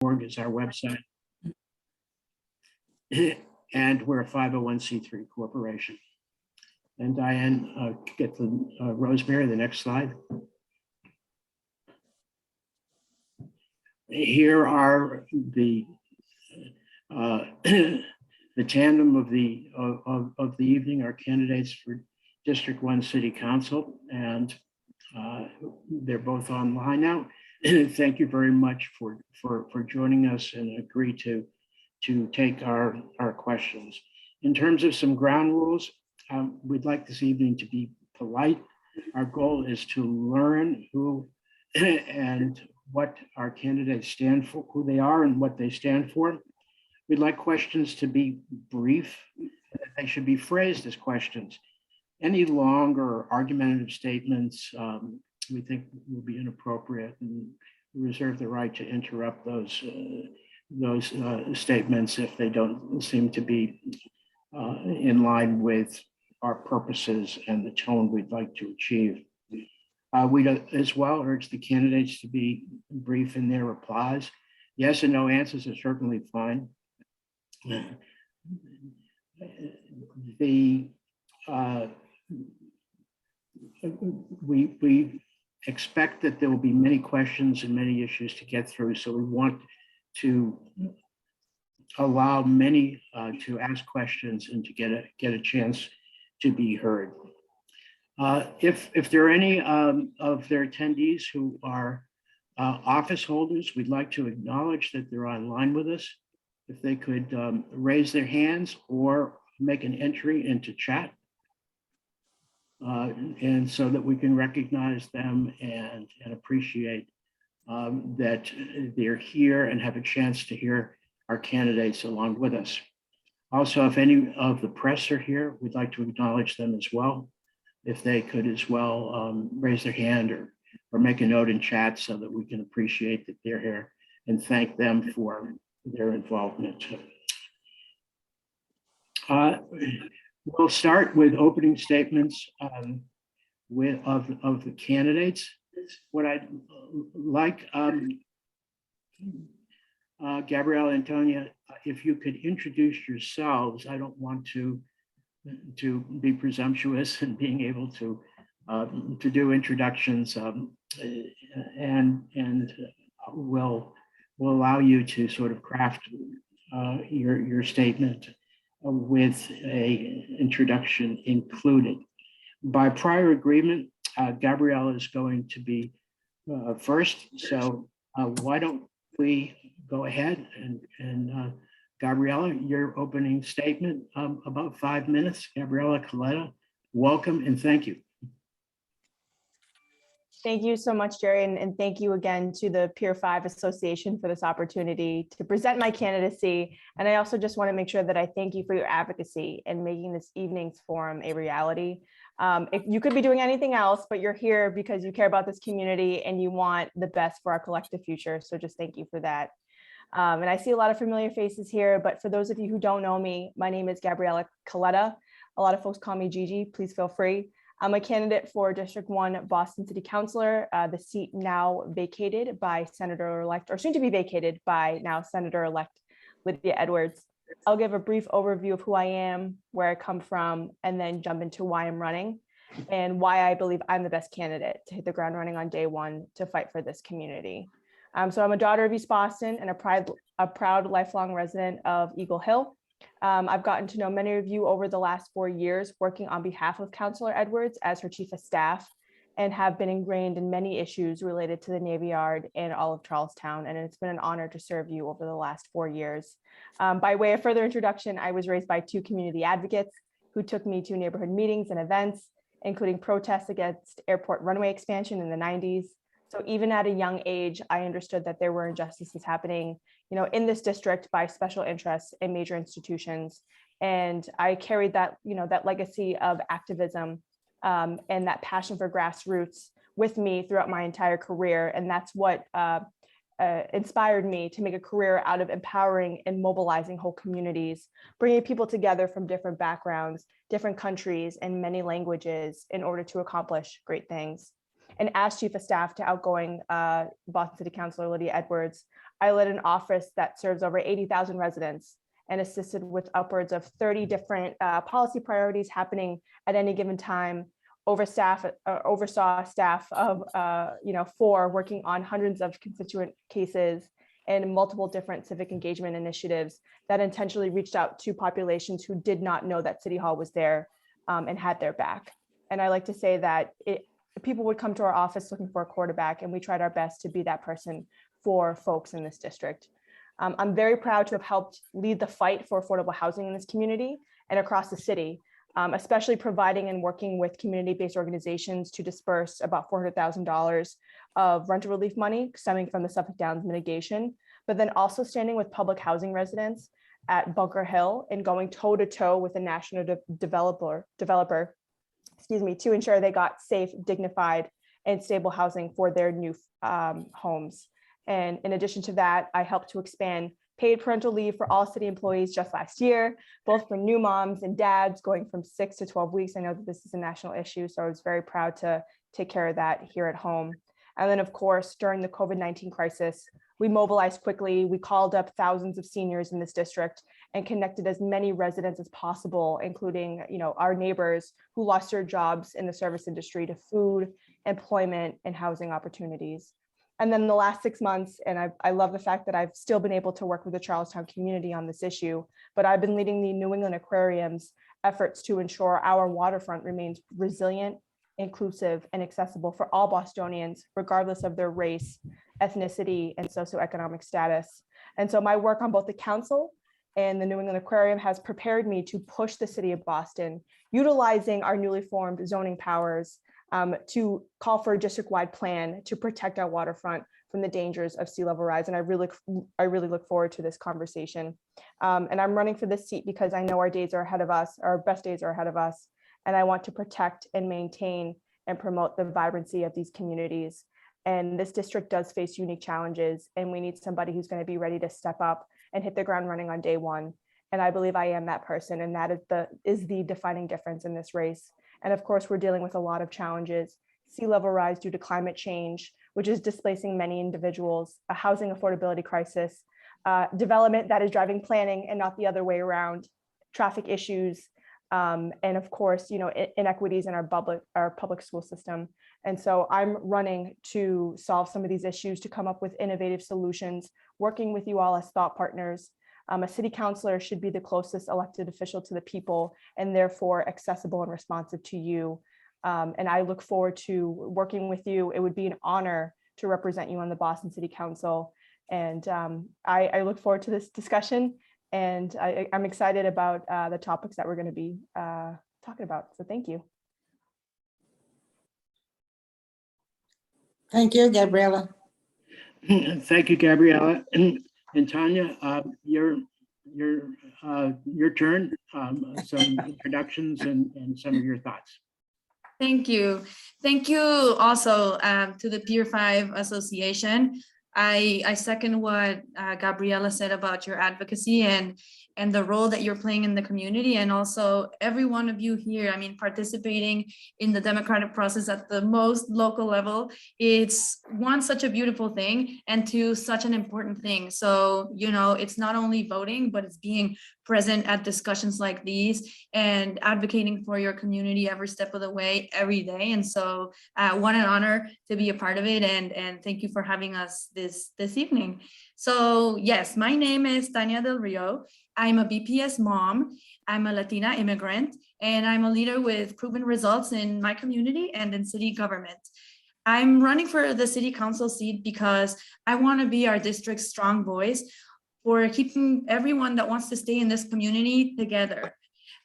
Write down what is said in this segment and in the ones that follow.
org is our website. And we're a 501c3 corporation. And Diane, get the Rosemary, the next slide. Here are the the tandem of the evening, our candidates for District 1 City Council, and they're both online now. Thank you very much for joining us and agree to take our questions. In terms of some ground rules, we'd like this evening to be polite. Our goal is to learn who and what our candidates stand for, who they are and what they stand for. We'd like questions to be brief. They should be phrased as questions. Any longer argumentative statements we think will be inappropriate, and we reserve the right to interrupt those statements if they don't seem to be in line with our purposes and the tone we'd like to achieve. We'd as well urge the candidates to be brief in their replies. Yes and no answers are certainly fine. We expect that there will be many questions and many issues to get through, so we want to allow many to ask questions and to get a chance to be heard. If there are any of their attendees who are office holders, we'd like to acknowledge that they're online with us. If they could raise their hands or make an entry into chat, and so that we can recognize them and appreciate that they're here and have a chance to hear our candidates along with us. Also, if any of the press are here, we'd like to acknowledge them as well. If they could as well raise their hand or make a note in chat so that we can appreciate that they're here and thank them for their involvement. We'll start with opening statements of the candidates. What I'd like, Gabriela and Tania, if you could introduce yourselves. I don't want to be presumptuous in being able to do introductions, and we'll allow you to sort of craft your statement with a introduction included. By prior agreement, Gabriela is going to be first. So why don't we go ahead and Gabriela, your opening statement, about 5 minutes. Gabriela, Coletta, welcome and thank you. Thank you so much, Jerry, and thank you again to the Pier 5 Association for this opportunity to present my candidacy. And I also just want to make sure that I thank you for your advocacy in making this evening's forum a reality. If you could be doing anything else, but you're here because you care about this community and you want the best for our collective future. So just thank you for that. And I see a lot of familiar faces here, but for those of you who don't know me, my name is Gabriela Coletta. A lot of folks call me Gigi, please feel free. I'm a candidate for District 1 Boston City Councilor, the seat now vacated by Senator-elect, or soon to be vacated by now Senator-elect Lydia Edwards. I'll give a brief overview of who I am, where I come from, and then jump into why I'm running and why I believe I'm the best candidate to hit the ground running on day one to fight for this community. So I'm a daughter of East Boston and a proud lifelong resident of Eagle Hill. I've gotten to know many of you over the last 4 years working on behalf of Councilor Edwards as her chief of staff, and have been ingrained in many issues related to the Navy Yard and all of Charlestown. And it's been an honor to serve you over the last 4 years. By way of further introduction, I was raised by 2 community advocates who took me to neighborhood meetings and events, including protests against airport runway expansion in the 90s. So even at a young age, I understood that there were injustices happening, in this district by special interests and major institutions. And I carried that, that legacy of activism and that passion for grassroots with me throughout my entire career. And that's what inspired me to make a career out of empowering and mobilizing whole communities, bringing people together from different backgrounds, different countries, and many languages in order to accomplish great things. And as chief of staff to outgoing Boston City Councilor Lydia Edwards, I led an office that serves over 80,000 residents and assisted with upwards of 30 different policy priorities happening at any given time, oversaw staff of 4 working on hundreds of constituent cases and multiple different civic engagement initiatives that intentionally reached out to populations who did not know that City Hall was there and had their back. And I like to say that people would come to our office looking for a quarterback, and we tried our best to be that person for folks in this district. I'm very proud to have helped lead the fight for affordable housing in this community and across the city, especially providing and working with community-based organizations to disperse about $400,000 of rental relief money stemming from the Suffolk Downs mitigation, but then also standing with public housing residents at Bunker Hill and going toe-to-toe with a national developer, to ensure they got safe, dignified, and stable housing for their new homes. And in addition to that, I helped to expand paid parental leave for all city employees just last year, both for new moms and dads going from 6 to 12 weeks. I know that this is a national issue, so I was very proud to take care of that here at home. And then, of course, during the COVID-19 crisis, we mobilized quickly. We called up thousands of seniors in this district and connected as many residents as possible, including, our neighbors who lost their jobs in the service industry, to food, employment, and housing opportunities. And then the last 6 months, and I love the fact that I've still been able to work with the Charlestown community on this issue, but I've been leading the New England Aquarium's efforts to ensure our waterfront remains resilient, inclusive, and accessible for all Bostonians, regardless of their race, ethnicity, and socioeconomic status. And so my work on both the council and the New England Aquarium has prepared me to push the city of Boston, utilizing our newly formed zoning powers to call for a district-wide plan to protect our waterfront from the dangers of sea level rise. And I really look forward to this conversation. And I'm running for this seat because I know our days are ahead of us, our best days are ahead of us. And I want to protect and maintain and promote the vibrancy of these communities. And this district does face unique challenges, and we need somebody who's going to be ready to step up and hit the ground running on day one. And I believe I am that person, and that is the defining difference in this race. And of course, we're dealing with a lot of challenges: sea level rise due to climate change, which is displacing many individuals, a housing affordability crisis, development that is driving planning and not the other way around, traffic issues, and of course, inequities in our public school system. And so I'm running to solve some of these issues, to come up with innovative solutions, working with you all as thought partners. A city councilor should be the closest elected official to the people, and therefore accessible and responsive to you. And I look forward to working with you. It would be an honor to represent you on the Boston City Council. And I look forward to this discussion. And I'm excited about the topics that we're going to be talking about. So thank you. Thank you, Gabriela. Thank you, Gabriela. And Tania, your turn. Some introductions and some of your thoughts. Thank you. Thank you also to the Pier 5 Association. I second what Gabriela said about your advocacy and the role that you're playing in the community, and also every one of you here, participating in the democratic process at the most local level. It's one, such a beautiful thing, and two, such an important thing. So, it's not only voting, but it's being present at discussions like these and advocating for your community every step of the way, every day. And so what an honor to be a part of it. And thank you for having us this evening. So yes, my name is Tania Del Rio. I'm a BPS mom. I'm a Latina immigrant, and I'm a leader with proven results in my community and in city government. I'm running for the city council seat because I want to be our district's strong voice for keeping everyone that wants to stay in this community together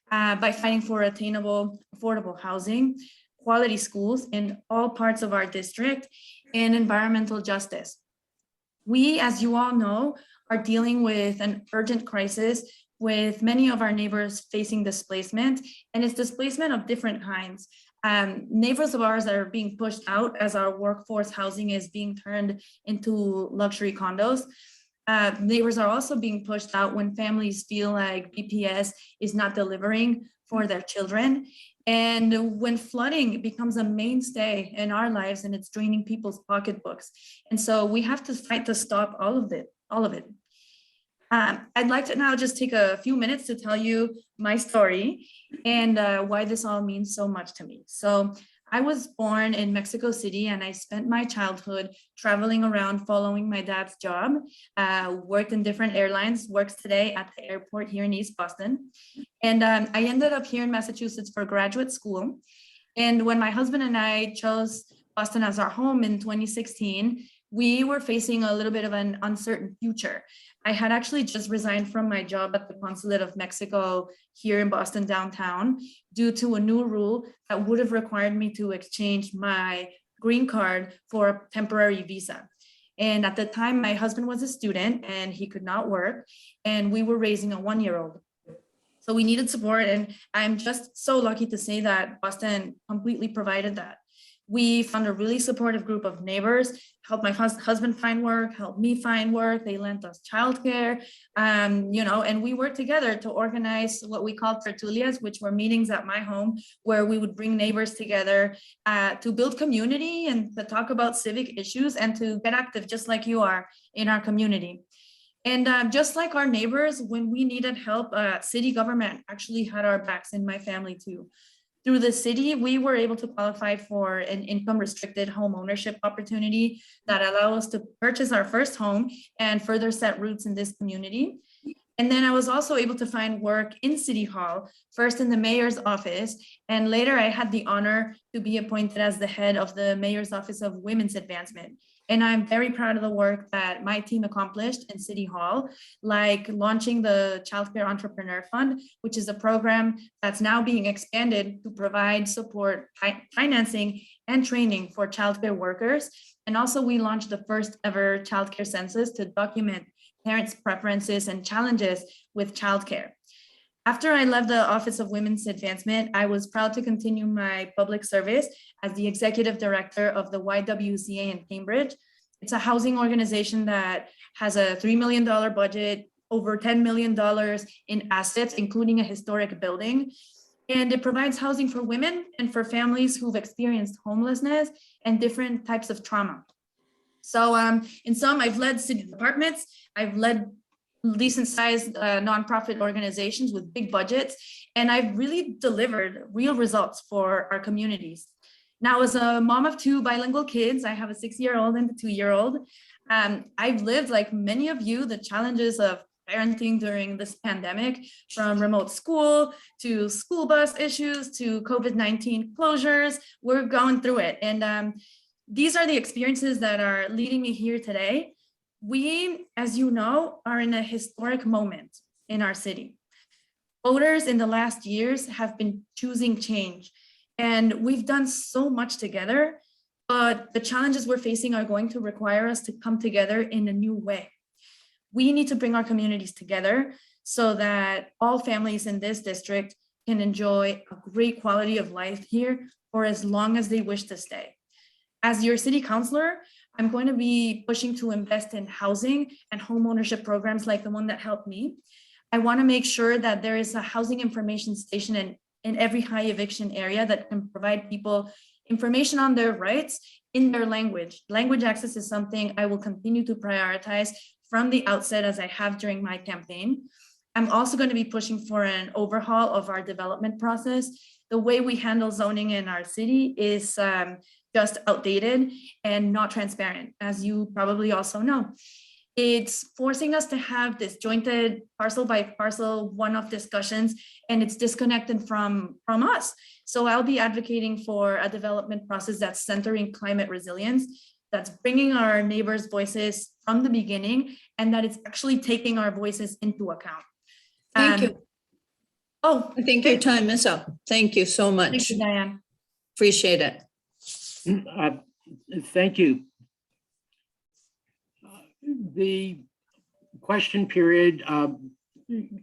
by fighting for attainable, affordable housing, quality schools in all parts of our district, and environmental justice. We, as you all know, are dealing with an urgent crisis with many of our neighbors facing displacement, and it's displacement of different kinds. Neighbors of ours that are being pushed out as our workforce housing is being turned into luxury condos. Neighbors are also being pushed out when families feel like BPS is not delivering for their children. And when flooding becomes a mainstay in our lives and it's draining people's pocketbooks. And so we have to fight to stop all of all of it. I'd like to now just take a few minutes to tell you my story and why this all means so much to me. So I was born in Mexico City and I spent my childhood traveling around following my dad's job, worked in different airlines, works today at the airport here in East Boston. And I ended up here in Massachusetts for graduate school. And when my husband and I chose Boston as our home in 2016, we were facing a little bit of an uncertain future. I had actually just resigned from my job at the Consulate of Mexico here in Boston downtown due to a new rule that would have required me to exchange my green card for a temporary visa. And at the time, my husband was a student and he could not work, and we were raising a 1-year-old. So we needed support, and I'm just so lucky to say that Boston completely provided that. We found a really supportive group of neighbors, helped my husband find work, helped me find work. They lent us childcare, and we worked together to organize what we called tertulias, which were meetings at my home where we would bring neighbors together to build community and to talk about civic issues and to get active just like you are in our community. And just like our neighbors, when we needed help, city government actually had our backs in my family too. Through the city, we were able to qualify for an income restricted home ownership opportunity that allow us to purchase our first home and further set roots in this community. And then I was also able to find work in City Hall, first in the mayor's office, and later I had the honor to be appointed as the head of the mayor's office of women's advancement. And I'm very proud of the work that my team accomplished in City Hall, like launching the Childcare Entrepreneur Fund, which is a program that's now being expanded to provide support, financing, and training for childcare workers. And also we launched the first ever childcare census to document parents' preferences and challenges with childcare. After I left the Office of Women's Advancement, I was proud to continue my public service as the executive director of the YWCA in Cambridge. It's a housing organization that has a $3 million budget, over $10 million in assets, including a historic building. And it provides housing for women and for families who've experienced homelessness and different types of trauma. So in sum, I've led city departments, I've led decent sized nonprofit organizations with big budgets, and I've really delivered real results for our communities. Now, as a mom of 2 bilingual kids, I have a 6-year-old and a 2-year-old. I've lived, like many of you, the challenges of parenting during this pandemic, from remote school to school bus issues to COVID-19 closures. We're going through it. And these are the experiences that are leading me here today. We, as you know, are in a historic moment in our city. Voters in the last years have been choosing change, and we've done so much together, but the challenges we're facing are going to require us to come together in a new way. We need to bring our communities together so that all families in this district can enjoy a great quality of life here for as long as they wish to stay. As your city councilor, I'm going to be pushing to invest in housing and home ownership programs like the one that helped me. I want to make sure that there is a housing information station in every high eviction area that can provide people information on their rights in their language. Language access is something I will continue to prioritize from the outset, as I have during my campaign. I'm also going to be pushing for an overhaul of our development process. The way we handle zoning in our city is just outdated and not transparent, as you probably also know. It's forcing us to have disjointed parcel by parcel one-off discussions, and it's disconnected from us. So I'll be advocating for a development process that's centering climate resilience, that's bringing our neighbors' voices from the beginning, and that it's actually taking our voices into account. Thank you. Oh, I think your time is up. Thank you so much. thank you, Diane. Appreciate it. Thank you. The question period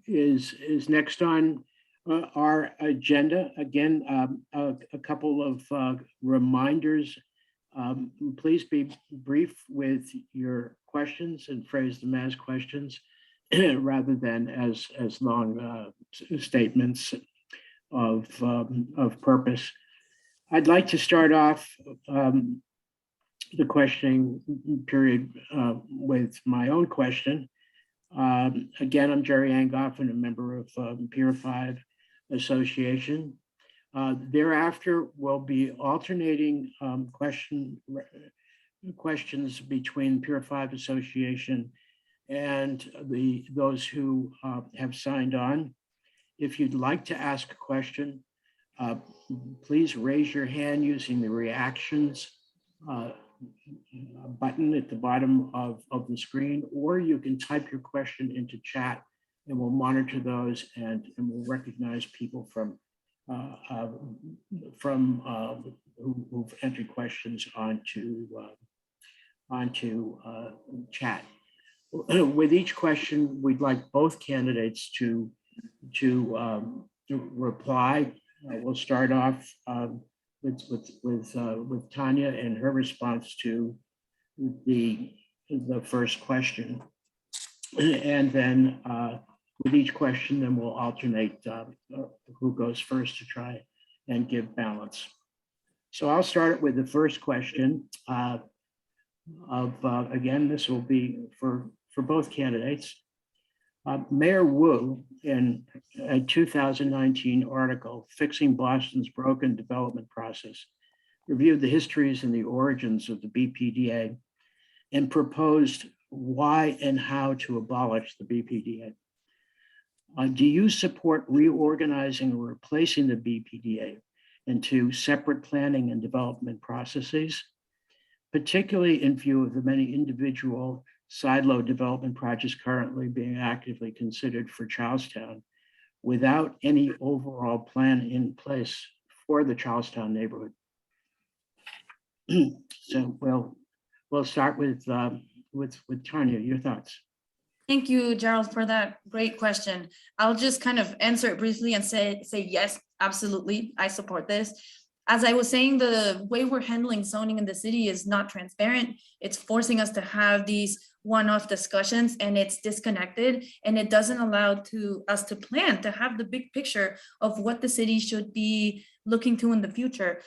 is next on our agenda. Again, a couple of reminders. Please be brief with your questions and phrase them as questions rather than as long statements of purpose. I'd like to start off the questioning period with my own question. Again, I'm Jerry Angoffin, a member of Pier 5 Association. Thereafter, we'll be alternating questions between Pier 5 Association and those who have signed on. If you'd like to ask a question, please raise your hand using the reactions button at the bottom of the screen, or you can type your question into chat and we'll monitor those and we'll recognize people from who've entered questions onto chat. With each question, we'd like both candidates to reply. We'll start off with Tania and her response to the first question, and then with each question, then we'll alternate who goes first to try and give balance. So I'll start with the first question. Again, this will be for both candidates. Mayor Wu, in a 2019 article, Fixing Boston's Broken Development Process, reviewed the histories and the origins of the BPDA and proposed why and how to abolish the BPDA. Do you support reorganizing or replacing the BPDA into separate planning and development processes, particularly in view of the many individual sideload development projects currently being actively considered for Charlestown without any overall plan in place for the Charlestown neighborhood? So we'll start with Tania. Your thoughts? Thank you, Gerald, for that great question. I'll just kind of answer it briefly and say yes, absolutely, I support this. As I was saying, the way we're handling zoning in the city is not transparent. It's forcing us to have these one-off discussions, and it's disconnected, and it doesn't allow us to plan, to have the big picture of what the city should be looking to in the future.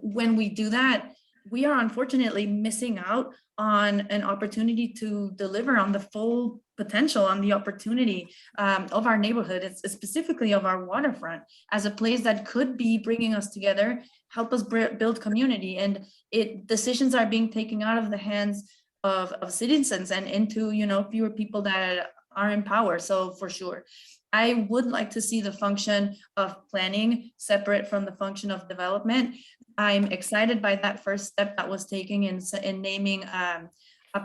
When we do that, we are unfortunately missing out on an opportunity to deliver on the full potential, on the opportunity of our neighborhood, it's specifically of our waterfront, as a place that could be bringing us together, help us build community. And decisions are being taken out of the hands of citizens and into, fewer people that are in power. So for sure, I would like to see the function of planning separate from the function of development. I'm excited by that first step that was taken in naming a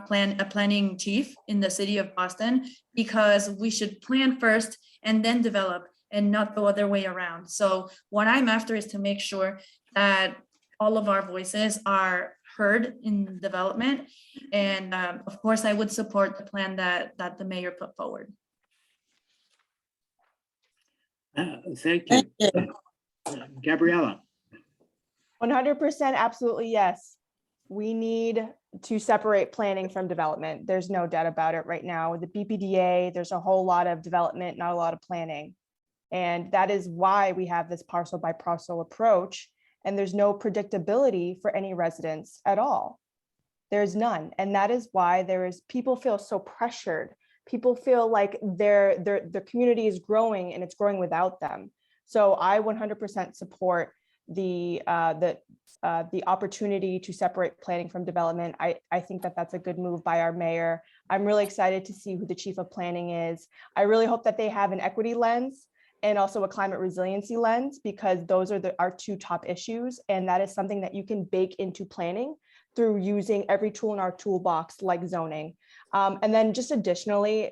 planning chief in the city of Boston, because we should plan first and then develop, and not the other way around. So what I'm after is to make sure that all of our voices are heard in development. And of course, I would support the plan that the mayor put forward. Thank you. Gabriela. 100% absolutely yes. We need to separate planning from development. There's no doubt about it right now. With the BPDA, there's a whole lot of development, not a lot of planning. And that is why we have this parcel by parcel approach. And there's no predictability for any residents at all. There's none. And that is why people feel so pressured. People feel like their community is growing and it's growing without them. So I 100% support the opportunity to separate planning from development. I think that that's a good move by our mayor. I'm really excited to see who the chief of planning is. I really hope that they have an equity lens and also a climate resiliency lens, because those are our two top issues. And that is something that you can bake into planning through using every tool in our toolbox, like zoning. And then just additionally,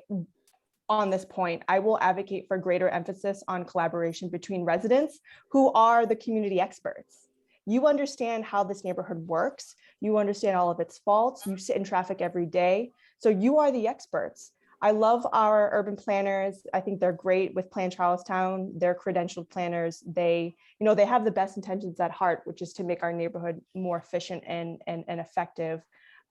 on this point, I will advocate for greater emphasis on collaboration between residents who are the community experts. You understand how this neighborhood works. You understand all of its faults. You sit in traffic every day. So you are the experts. I love our urban planners. I think they're great with Plan Charlestown. They're credentialed planners. They have the best intentions at heart, which is to make our neighborhood more efficient and effective.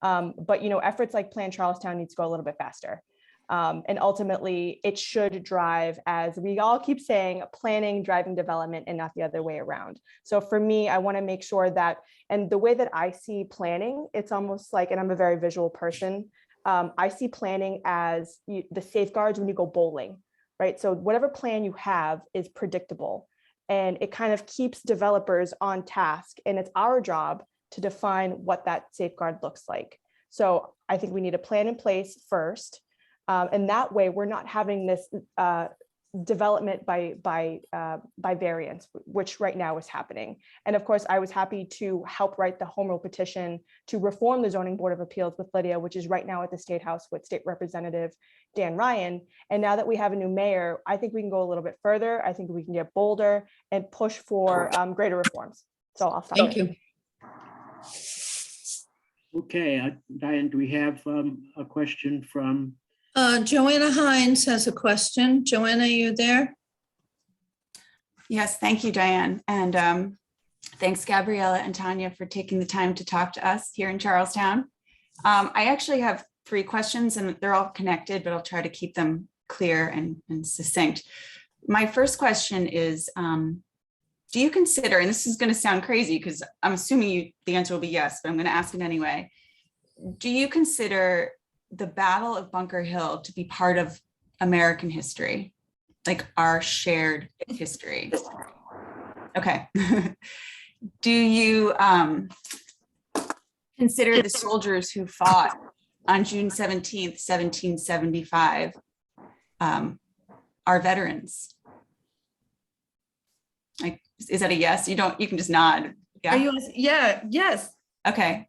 But efforts like Plan Charlestown needs to go a little bit faster. And ultimately, it should drive, as we all keep saying, planning, driving development, and not the other way around. So for me, I want to make sure that, and the way that I see planning, it's almost like, and I'm a very visual person, I see planning as the safeguards when you go bowling, right? So whatever plan you have is predictable, and it kind of keeps developers on task. And it's our job to define what that safeguard looks like. So I think we need a plan in place first. And that way we're not having this development by variance, which right now is happening. And of course, I was happy to help write the home rule petition to reform the Zoning Board of Appeals with Lydia, which is right now at the State House with State Representative Dan Ryan. And now that we have a new mayor, I think we can go a little bit further. I think we can get bolder and push for greater reforms. So I'll stop. Thank there. you. Okay, Diane, do we have a question from? Joanna Hines has a question. Joanna, are you there? Yes, thank you, Diane. And thanks, Gabriela and Tania, for taking the time to talk to us here in Charlestown. I actually have 3 questions, and they're all connected, but I'll try to keep them clear and succinct. My first question is, do you consider, and this is going to sound crazy because I'm assuming the answer will be yes, but I'm going to ask it anyway. Do you consider the Battle of Bunker Hill to be part of American history, like our shared history? Okay. Do you consider the soldiers who fought on June 17th, 1775 are veterans? Like, is that a yes? You can just nod. Yeah. Yes. Okay.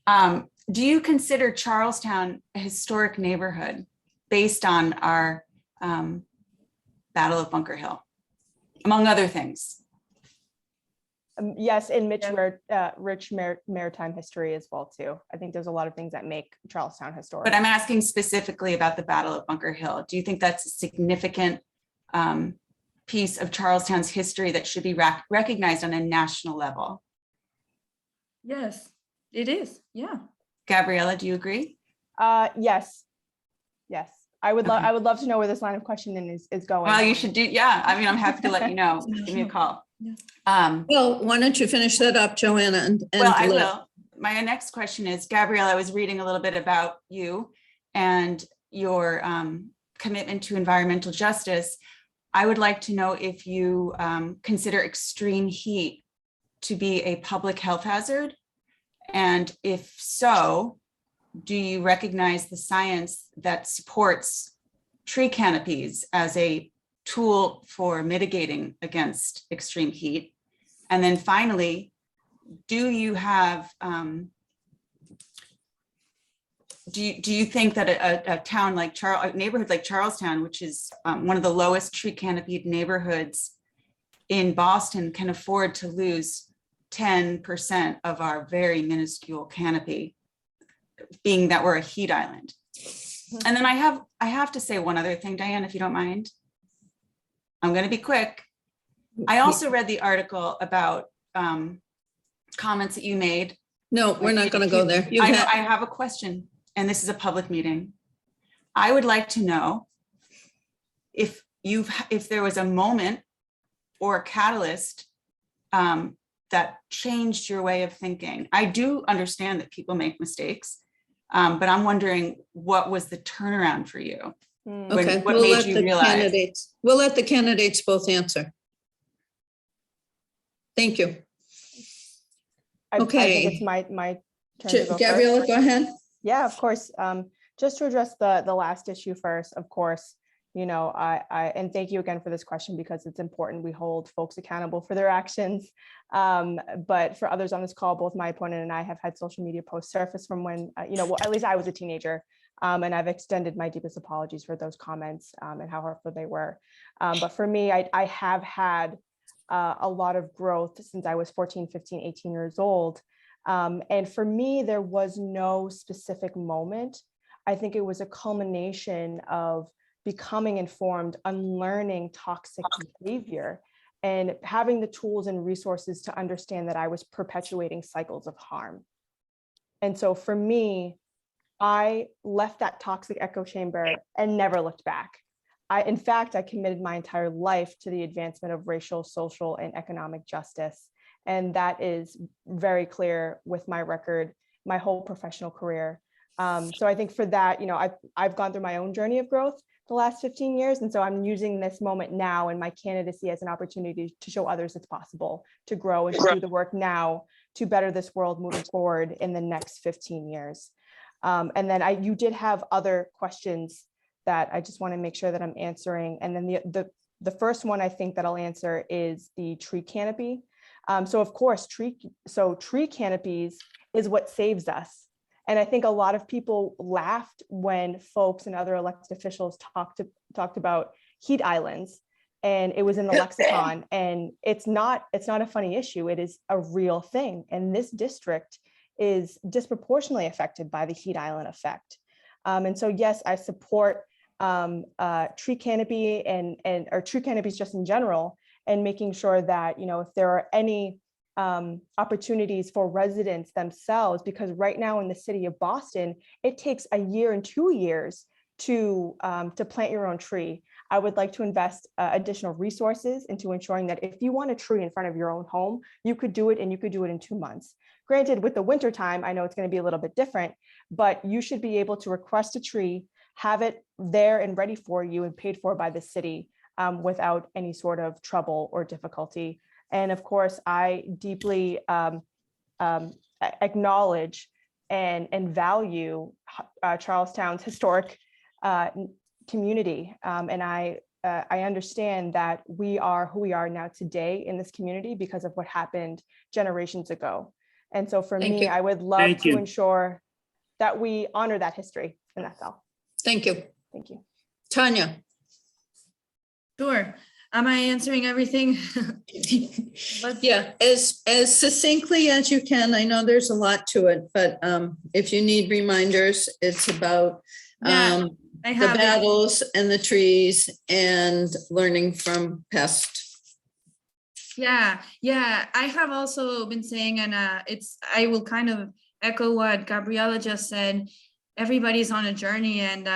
Do you consider Charlestown a historic neighborhood based on our Battle of Bunker Hill, among other things? Yes, and rich maritime history as well too. I think there's a lot of things that make Charlestown historic. But I'm asking specifically about the Battle of Bunker Hill. Do you think that's a significant piece of Charlestown's history that should be recognized on a national level? Yes, it is. Yeah. Gabriela, do you agree? Yes. I would Okay. love to know where this line of questioning is going. Well, you should do. Yeah. I mean, I'm happy to let you know. Give me a call. Yeah. Well, why don't you finish that up, Joanna? And Well, I let- will. My next question is, Gabriela, I was reading a little bit about you and your commitment to environmental justice. I would like to know if you consider extreme heat to be a public health hazard. And if so, do you recognize the science that supports tree canopies as a tool for mitigating against extreme heat? And then finally, do you have, do you think that a town like a neighborhood like Charlestown, which is one of the lowest tree canopied neighborhoods in Boston, can afford to lose 10% of our very minuscule canopy, being that we're a heat island? And then I have to say one other thing, Diane, if you don't mind. I'm going to be quick. I also read the article about comments that you made. No, we're not going to go there. I have a question, and this is a public meeting. I would like to know if there was a moment or a catalyst that changed your way of thinking. I do understand that people make mistakes, but I'm wondering, what was the turnaround for you? Okay, What we'll made let you the realize? candidates, we'll let the candidates both answer. Thank you. I Okay. think it's my turn to go first. Gabriela, go ahead. Yeah, of course. Just to address the last issue first, of course, you know, and thank you again for this question, because it's important we hold folks accountable for their actions. But for others on this call, both my opponent and I have had social media posts surface from when, well, at least I was a teenager. And I've extended my deepest apologies for those comments and how hurtful they were. But for me, I have had a lot of growth since I was 14, 15, 18 years old. And for me, there was no specific moment. I think it was a culmination of becoming informed, unlearning toxic behavior, and having the tools and resources to understand that I was perpetuating cycles of harm. And so for me, I left that toxic echo chamber and never looked back. In fact, I committed my entire life to the advancement of racial, social, and economic justice. And that is very clear with my record, my whole professional career. So I think for that, I've gone through my own journey of growth the last 15 years. And so I'm using this moment now and my candidacy as an opportunity to show others it's possible to grow and to do the work now to better this world moving forward in the next 15 years. And then you did have other questions that I just want to make sure that I'm answering. And then the first one I think that I'll answer is the tree canopy. So of course, tree canopies is what saves us. And I think a lot of people laughed when folks and other elected officials talked about heat islands, and it was in the lexicon. And it's not a funny issue. It is a real thing. And this district is disproportionately affected by the heat island effect. And so, yes, I support tree canopy or tree canopies just in general, and making sure that, if there are any opportunities for residents themselves, because right now in the city of Boston, it takes a year and 2 years to plant your own tree. I would like to invest additional resources into ensuring that if you want a tree in front of your own home, you could do it, and you could do it in 2 months. Granted, with the winter time, I know it's going to be a little bit different, but you should be able to request a tree, have it there and ready for you and paid for by the city without any sort of trouble or difficulty. And of course, I deeply acknowledge and value Charlestown's historic community. And I understand that we are who we are now today in this community because of what happened generations ago. And so for Thank me, you. I would love Thank to you. ensure that we honor that history. And that's all. Thank you. Thank you. Tanya? Sure. Am I answering everything? Yeah, as succinctly as you can. I know there's a lot to it, but if you need reminders, it's about Yeah, I the have it. battles and the trees and learning from past. Yeah, I have also been saying, and I will kind of echo what Gabriela just said. Everybody's on a journey, and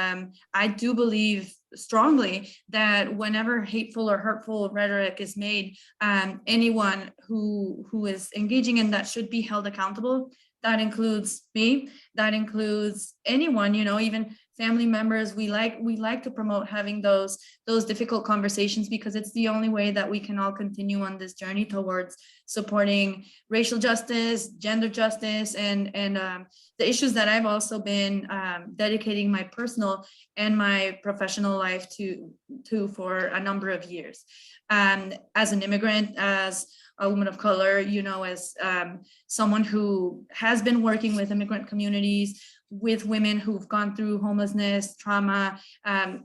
I do believe strongly that whenever hateful or hurtful rhetoric is made, anyone who is engaging in that should be held accountable. That includes me, that includes anyone, even family members. We like to promote having those difficult conversations, because it's the only way that we can all continue on this journey towards supporting racial justice, gender justice, and the issues that I've also been dedicating my personal and my professional life to for a number of years. As an immigrant, as a woman of color, as someone who has been working with immigrant communities, with women who've gone through homelessness, trauma,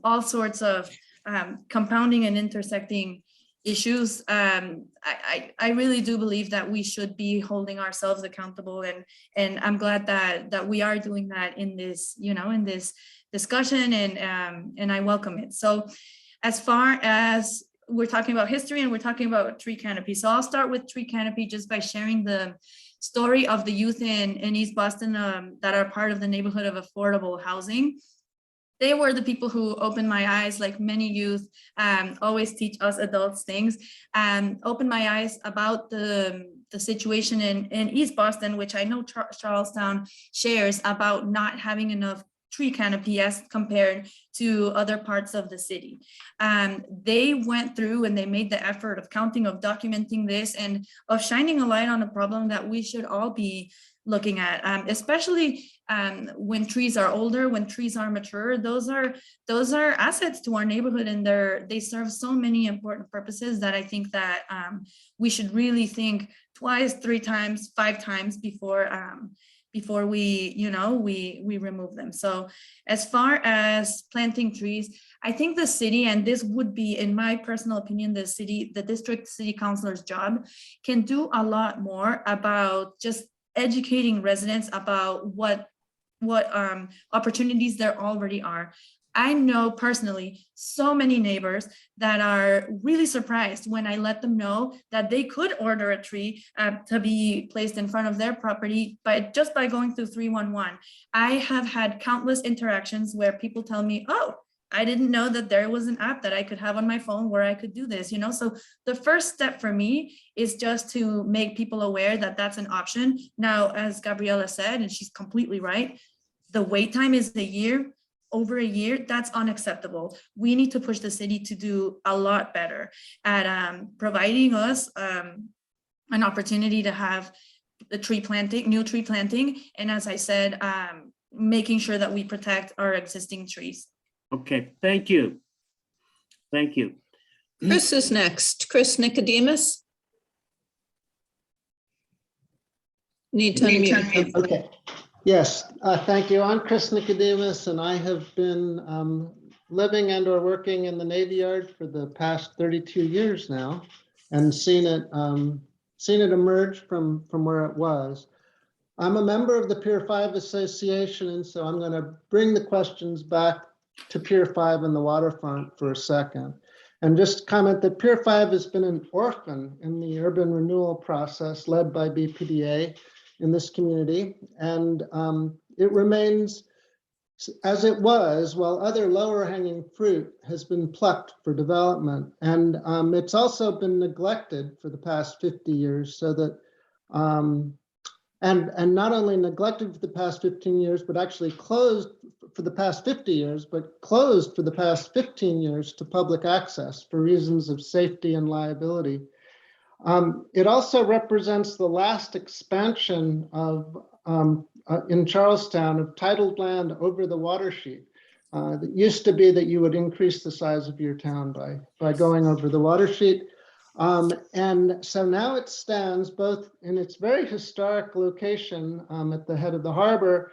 all sorts of compounding and intersecting issues. I really do believe that we should be holding ourselves accountable, and I'm glad that we are doing that in this, in this discussion, and I welcome it. So as far as we're talking about history and we're talking about tree canopy, so I'll start with tree canopy just by sharing the story of the youth in East Boston that are part of the neighborhood of affordable housing. They were the people who opened my eyes, like many youth always teach us adults things, opened my eyes about the situation in East Boston, which I know Charlestown shares, about not having enough tree canopy as compared to other parts of the city. They went through and they made the effort of counting, of documenting this, and of shining a light on a problem that we should all be looking at, especially when trees are older, when trees are mature. Those are assets to our neighborhood, and they serve so many important purposes that I think that we should really think twice, 3 times, 5 times before we remove them. So as far as planting trees, I think the city, and this would be, in my personal opinion, the district city councilor's job, can do a lot more about just educating residents about what opportunities there already are. I know personally so many neighbors that are really surprised when I let them know that they could order a tree to be placed in front of their property, but just by going through 311. I have had countless interactions where people tell me, oh, I didn't know that there was an app that I could have on my phone where I could do this, you know? So the first step for me is just to make people aware that that's an option. Now, as Gabriela said, and she's completely right, the wait time is over a year. That's unacceptable. We need to push the city to do a lot better at providing us an opportunity to have the new tree planting. And as I said, making sure that we protect our existing trees. Okay, thank you. Thank you. Chris is next. Chris Nicodemus. Need to unmute. Okay, yes, thank you. I'm Chris Nicodemus, and I have been living and or working in the Navy Yard for the past 32 years now, and seen it emerge from where it was. I'm a member of the Pier 5 Association, and so I'm going to bring the questions back to Pier 5 and the waterfront for a second. And just comment that Pier 5 has been an orphan in the urban renewal process led by BPDA in this community. And it remains as it was, while other lower hanging fruit has been plucked for development. And it's also been neglected for the past 50 years, so that, and not only neglected for the past 15 years, but actually closed for the past 50 years, but closed for the past 15 years to public access for reasons of safety and liability. It also represents the last expansion of in Charlestown of titled land over the water sheet. It used to be that you would increase the size of your town by going over the water sheet. And so now it stands both in its very historic location at the head of the harbor,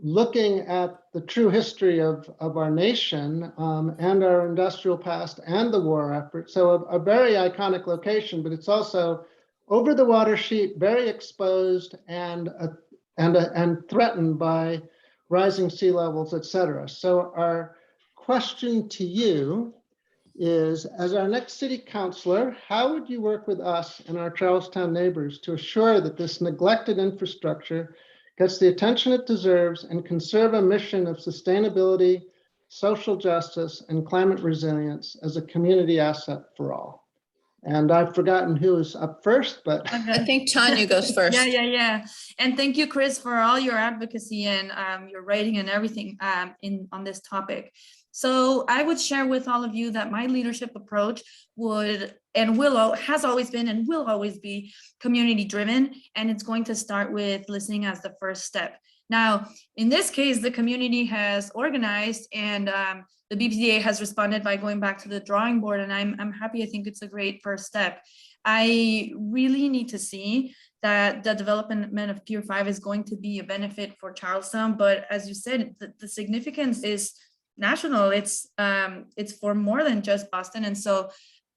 looking at the true history of our nation and our industrial past and the war effort. So a very iconic location, but it's also over the water sheet, very exposed and threatened by rising sea levels, et cetera. So our question to you is, as our next city councilor, how would you work with us and our Charlestown neighbors to assure that this neglected infrastructure gets the attention it deserves and can serve a mission of sustainability, social justice, and climate resilience as a community asset for all? And I've forgotten who is up first, but I think Tania goes first. Yeah. And thank you, Chris, for all your advocacy and your writing and everything on this topic. So I would share with all of you that my leadership approach would and has always been and will always be community driven, and it's going to start with listening as the first step. Now, in this case, the community has organized and the BPDA has responded by going back to the drawing board, and I'm happy. I think it's a great first step. I really need to see that the development of Pier 5 is going to be a benefit for Charlestown, but as you said, the significance is national. It's for more than just Boston, and so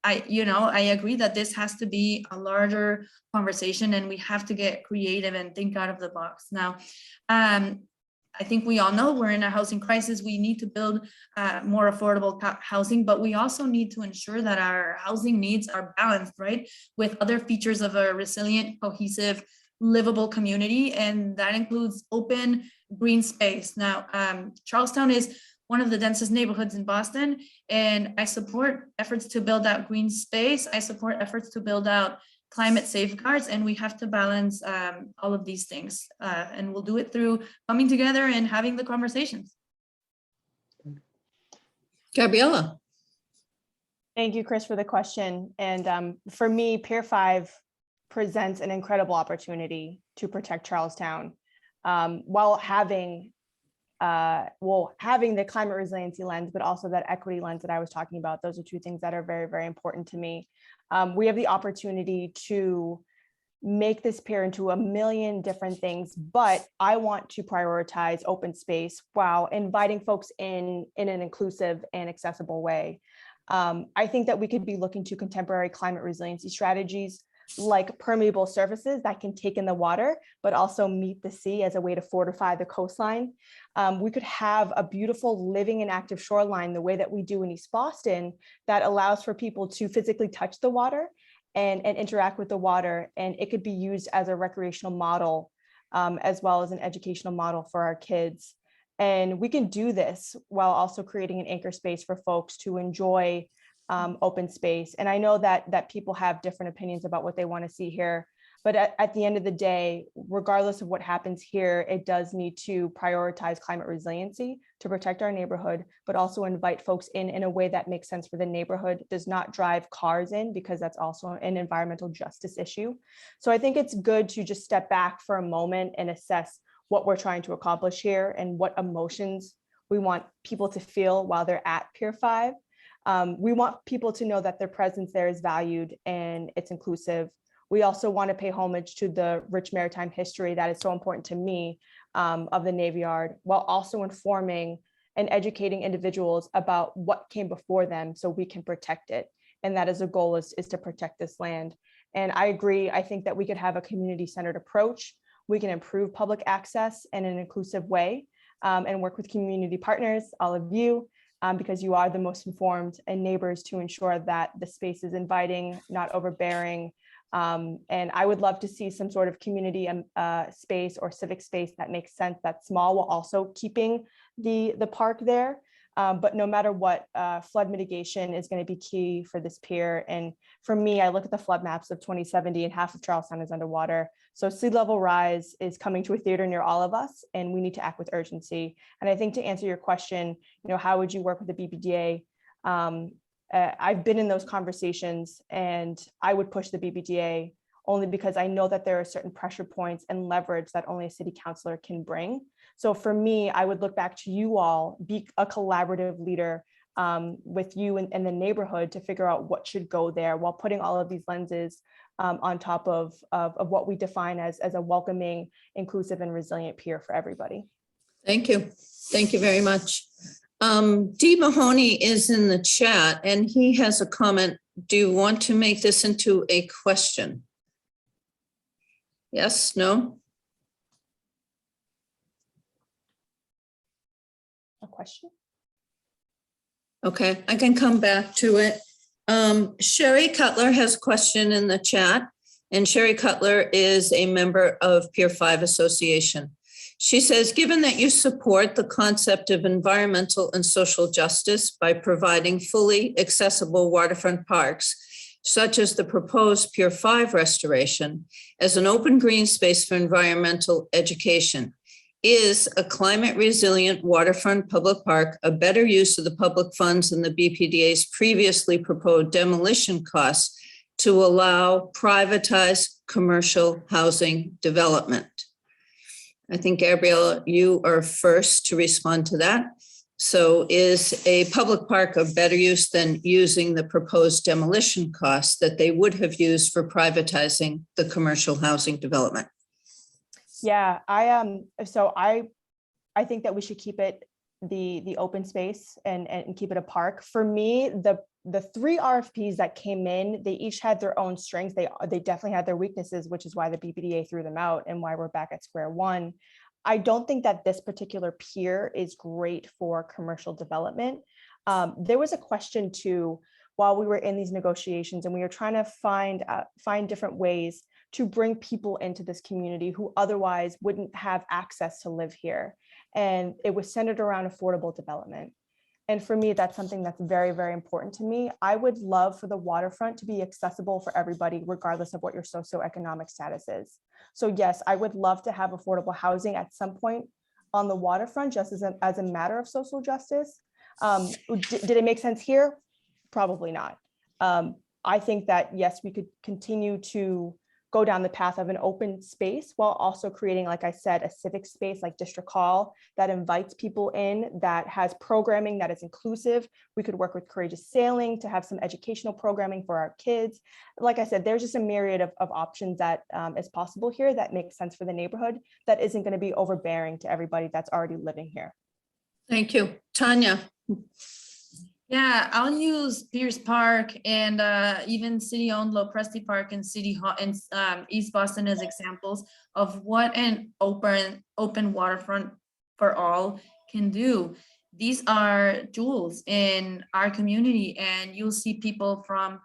I agree that this has to be a larger conversation, and we have to get creative and think out of the box. Now, I think we all know we're in a housing crisis. We need to build more affordable housing, but we also need to ensure that our housing needs are balanced, right, with other features of a resilient, cohesive, livable community, and that includes open green space. Now, Charlestown is one of the densest neighborhoods in Boston, and I support efforts to build out green space. I support efforts to build out climate safeguards, and we have to balance all of these things, and we'll do it through coming together and having the conversations. Gabriela. Thank you, Chris, for the question. And for me, Pier 5 presents an incredible opportunity to protect Charlestown while having the climate resiliency lens, but also that equity lens that I was talking about. Those are two things that are very, very important to me. We have the opportunity to make this pier into a million different things, but I want to prioritize open space while inviting folks in an inclusive and accessible way. I think that we could be looking to contemporary climate resiliency strategies like permeable surfaces that can take in the water, but also meet the sea as a way to fortify the coastline. We could have a beautiful living and active shoreline the way that we do in East Boston that allows for people to physically touch the water and interact with the water. And it could be used as a recreational model as well as an educational model for our kids. And we can do this while also creating an anchor space for folks to enjoy open space. And I know that people have different opinions about what they want to see here, but at the end of the day, regardless of what happens here, it does need to prioritize climate resiliency to protect our neighborhood, but also invite folks in a way that makes sense for the neighborhood, does not drive cars in, because that's also an environmental justice issue. So I think it's good to just step back for a moment and assess what we're trying to accomplish here and what emotions we want people to feel while they're at Pier 5. We want people to know that their presence there is valued and it's inclusive. We also want to pay homage to the rich maritime history that is so important to me of the Navy Yard, while also informing and educating individuals about what came before them so we can protect it. And that is a goal, is to protect this land. And I agree, I think that we could have a community-centered approach. We can improve public access in an inclusive way and work with community partners, all of you, because you are the most informed, and neighbors, to ensure that the space is inviting, not overbearing. And I would love to see some sort of community space or civic space that makes sense, that's small, while also keeping the park there. But no matter what, flood mitigation is going to be key for this pier. And for me, I look at the flood maps of 2070 and half of Charlestown is underwater. So sea level rise is coming to a theater near all of us, and we need to act with urgency. And I think to answer your question, how would you work with the BBDA? I've been in those conversations, and I would push the BBDA only because I know that there are certain pressure points and leverage that only a city councilor can bring. So for me, I would look back to you all, be a collaborative leader with you and the neighborhood to figure out what should go there, while putting all of these lenses on top of what we define as a welcoming, inclusive, and resilient pier for everybody. Thank you. Thank you very much. Dee Mahoney is in the chat and he has a comment. Do you want to make this into a question? Yes, no? A question? Okay, I can come back to it. Sherry Cutler has a question in the chat, and Sherry Cutler is a member of Pier 5 Association. She says, given that you support the concept of environmental and social justice by providing fully accessible waterfront parks, such as the proposed Pier 5 restoration, as an open green space for environmental education, is a climate resilient waterfront public park a better use of the public funds than the BPDA's previously proposed demolition costs to allow privatized commercial housing development? I think, Gabriela, you are first to respond to that. So is a public park of better use than using the proposed demolition costs that they would have used for privatizing the commercial housing development? Yeah, I think that we should keep it the open space and keep it a park. For me, the three RFPs that came in, they each had their own strengths. They definitely had their weaknesses, which is why the BPDA threw them out and why we're back at square one. I don't think that this particular pier is great for commercial development. There was a question too, while we were in these negotiations, and we were trying to find different ways to bring people into this community who otherwise wouldn't have access to live here. And it was centered around affordable development. And for me, that's something that's very, very important to me. I would love for the waterfront to be accessible for everybody, regardless of what your socioeconomic status is. So yes, I would love to have affordable housing at some point on the waterfront, just as a matter of social justice. Did it make sense here? Probably not. I think that, yes, we could continue to go down the path of an open space while also creating, like I said, a civic space like District Hall that invites people in, that has programming that is inclusive. We could work with Courageous Sailing to have some educational programming for our kids. Like I said, there's just a myriad of options that is possible here that makes sense for the neighborhood, that isn't going to be overbearing to everybody that's already living here. Thank you. Tania. Yeah, I'll use Pierce Park and even city-owned Lopresti Park and City Hall and East Boston as examples of what an open waterfront for all can do. These are jewels in our community, and you'll see people from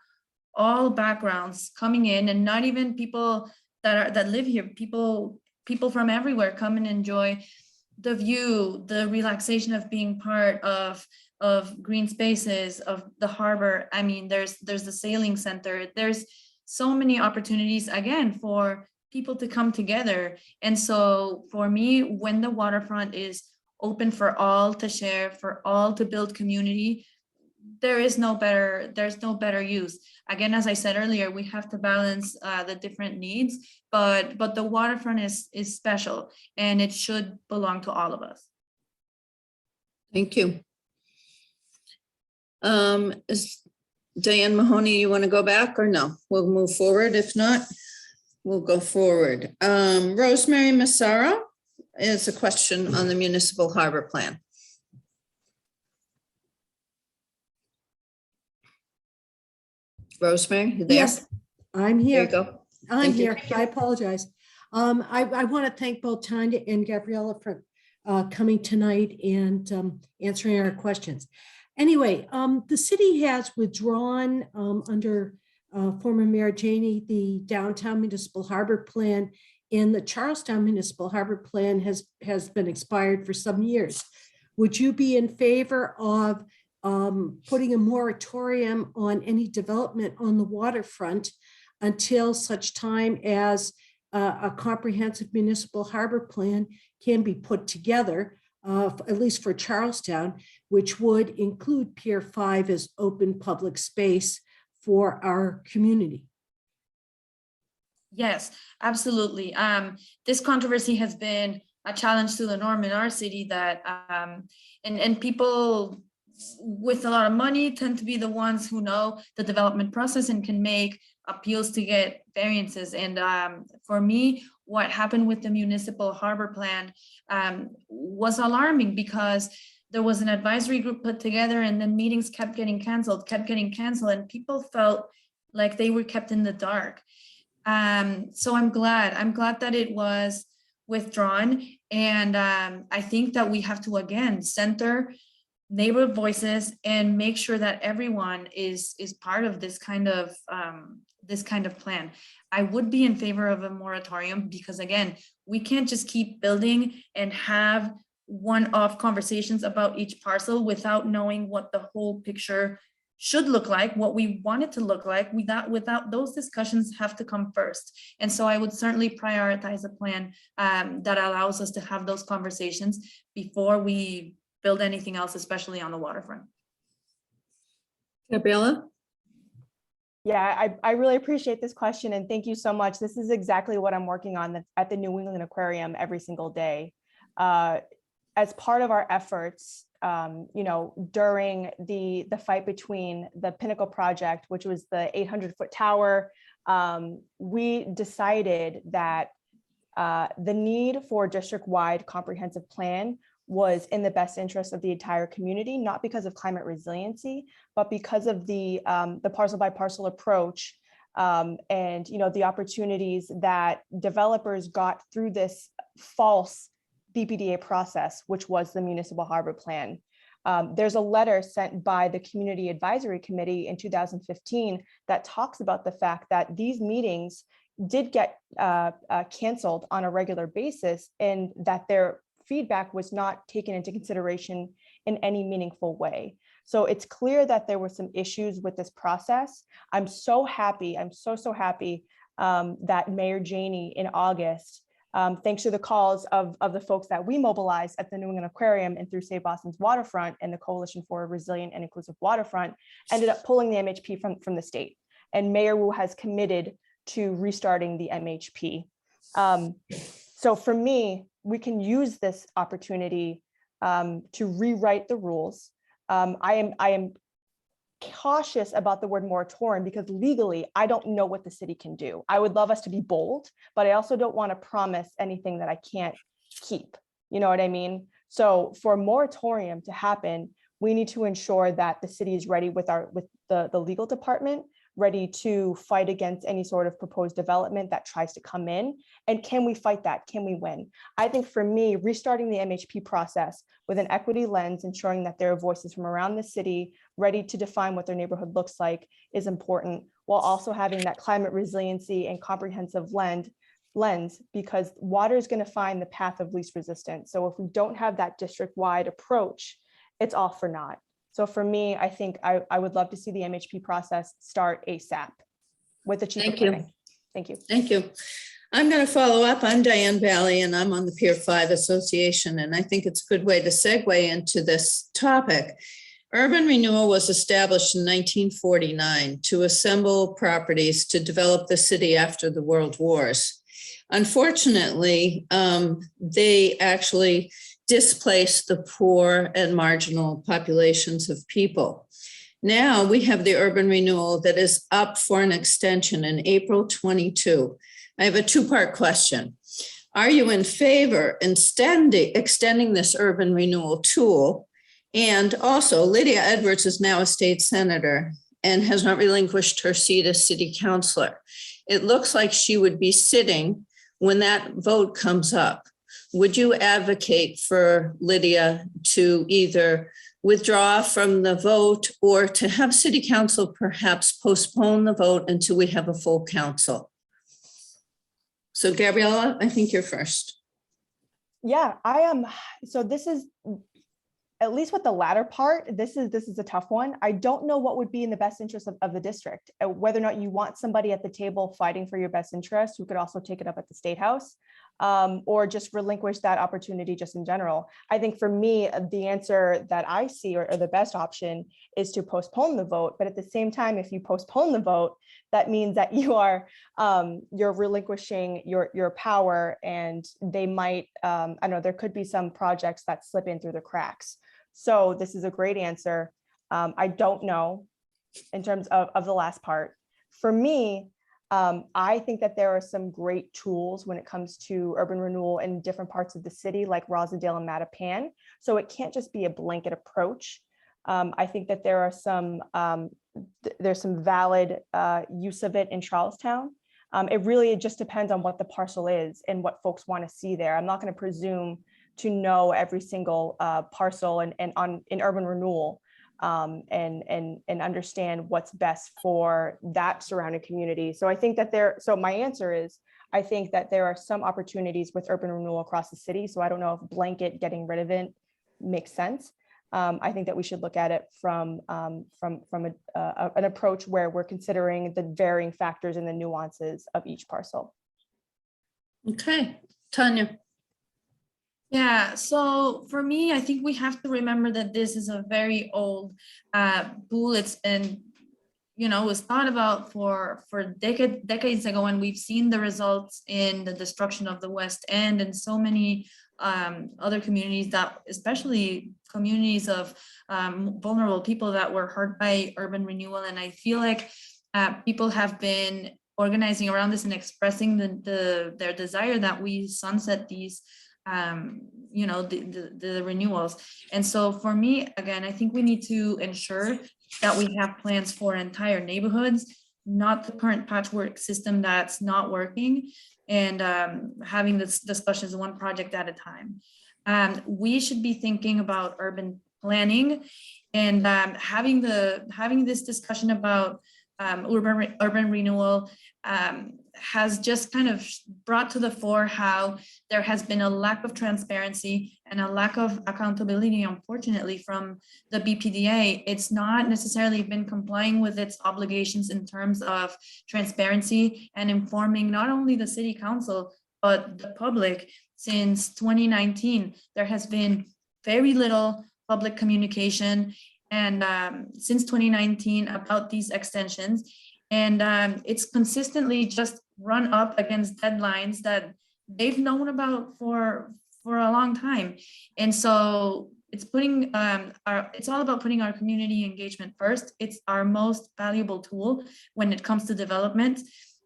all backgrounds coming in, and not even people that live here. People from everywhere come and enjoy the view, the relaxation of being part of green spaces, of the harbor. I mean, there's the sailing center. There's so many opportunities again for people to come together. And so for me, when the waterfront is open for all to share, for all to build community, there's no better use. Again, as I said earlier, we have to balance the different needs, but the waterfront is special, and it should belong to all of us. Thank you. Is Diane Mahoney, you want to go back or no? We'll move forward. If not, we'll go forward. Rosemary Massaro is a question on the municipal harbor plan. Rosemary, you there? Yes, I'm There you here. go. I'm Thank you. here. I apologize. I want to thank both Tania and Gabriela for coming tonight and answering our questions. Anyway, the city has withdrawn under former Mayor Janey the downtown municipal harbor plan, and the Charlestown municipal harbor plan has been expired for some years. Would you be in favor of putting a moratorium on any development on the waterfront until such time as a comprehensive municipal harbor plan can be put together, at least for Charlestown, which would include Pier 5 as open public space for our community? Yes, absolutely. This controversy has been a challenge to the norm in our city, that and people with a lot of money tend to be the ones who know the development process and can make appeals to get variances. And for me, what happened with the municipal harbor plan was alarming, because there was an advisory group put together, and then meetings kept getting canceled, and people felt like they were kept in the dark. So I'm glad that it was withdrawn. And I think that we have to, again, center neighborhood voices and make sure that everyone is part of this kind of plan. I would be in favor of a moratorium, because again, we can't just keep building and have one-off conversations about each parcel without knowing what the whole picture should look like, what we want it to look like. Without those discussions have to come first. And so I would certainly prioritize a plan that allows us to have those conversations before we build anything else, especially on the waterfront. Gabriela? Yeah, I really appreciate this question, and thank you so much. This is exactly what I'm working on at the New England Aquarium every single day. As part of our efforts, during the fight between the Pinnacle project, which was the 800-foot tower, we decided that the need for a district-wide comprehensive plan was in the best interest of the entire community, not because of climate resiliency, but because of the parcel by parcel approach, and the opportunities that developers got through this false BPDA process, which was the municipal harbor plan. There's a letter sent by the Community Advisory Committee in 2015 that talks about the fact that these meetings did get canceled on a regular basis, and that their feedback was not taken into consideration in any meaningful way. So it's clear that there were some issues with this process. I'm so happy, I'm so happy that Mayor Janey in August, thanks to the calls of the folks that we mobilized at the New England Aquarium and through Save Boston's Waterfront and the Coalition for a Resilient and Inclusive Waterfront, ended up pulling the MHP from the state. And Mayor Wu has committed to restarting the MHP. So for me, we can use this opportunity to rewrite the rules. I am cautious about the word moratorium, because legally, I don't know what the city can do. I would love us to be bold, but I also don't want to promise anything that I can't keep. You know what I mean? So for a moratorium to happen, we need to ensure that the city is ready with the legal department, ready to fight against any sort of proposed development that tries to come in. And can we fight that? Can we win? I think for me, restarting the MHP process with an equity lens, ensuring that there are voices from around the city ready to define what their neighborhood looks like is important, while also having that climate resiliency and comprehensive lens, because water is going to find the path of least resistance. So if we don't have that district-wide approach, it's all for naught. So for me, I think I would love to see the MHP process start ASAP with the cheaper Thank you. planning. Thank you. Thank you. I'm going to follow up. I'm Diane Valley, and I'm on the Pier 5 Association, and I think it's a good way to segue into this topic. Urban renewal was established in 1949 to assemble properties to develop the city after the World Wars. Unfortunately, they actually displaced the poor and marginal populations of people. Now we have the urban renewal that is up for an extension in April 22. I have a two-part question. Are you in favor extending this urban renewal tool? And also, Lydia Edwards is now a state senator and has not relinquished her seat as city councilor. It looks like she would be sitting when that vote comes up. Would you advocate for Lydia to either withdraw from the vote or to have city council perhaps postpone the vote until we have a full council? So Gabriela, I think you're first. Yeah, I am. So this is, at least with the latter part, this is a tough one. I don't know what would be in the best interest of the district, whether or not you want somebody at the table fighting for your best interest who could also take it up at the State House, or just relinquish that opportunity just in general. I think for me, the answer that I see or the best option is to postpone the vote. But at the same time, if you postpone the vote, that means that you are you're relinquishing your power, and they might, I know there could be some projects that slip in through the cracks. So this is a great answer. I don't know in terms of the last part. For me, I think that there are some great tools when it comes to urban renewal in different parts of the city, like Rosendale and Mattapan. So it can't just be a blanket approach. I think that there are there's some valid use of it in Charlestown. It just depends on what the parcel is and what folks want to see there. I'm not going to presume to know every single parcel in urban renewal. And understand what's best for that surrounding community. So I think that so my answer is, I think that there are some opportunities with urban renewal across the city. So I don't know if blanket getting rid of it makes sense. I think that we should look at it from an approach where we're considering the varying factors and the nuances of each parcel. Okay, Tania. Yeah, so for me, I think we have to remember that this is a very old tool. It was thought about for decades ago, and we've seen the results in the destruction of the West End and so many other communities, that especially communities of vulnerable people that were hurt by urban renewal. And I feel like people have been organizing around this and expressing their desire that we sunset these the renewals. And so for me, again, I think we need to ensure that we have plans for entire neighborhoods, not the current patchwork system that's not working, and having this discussions one project at a time. We should be thinking about urban planning and having this discussion about urban renewal has just kind of brought to the fore how there has been a lack of transparency and a lack of accountability, unfortunately, from the BPDA. It's not necessarily been complying with its obligations in terms of transparency and informing not only the city council, but the public. Since 2019, there has been very little public communication, and since 2019 about these extensions. And it's consistently just run up against deadlines that they've known about for a long time. And so it's it's all about putting our community engagement first. It's our most valuable tool when it comes to development.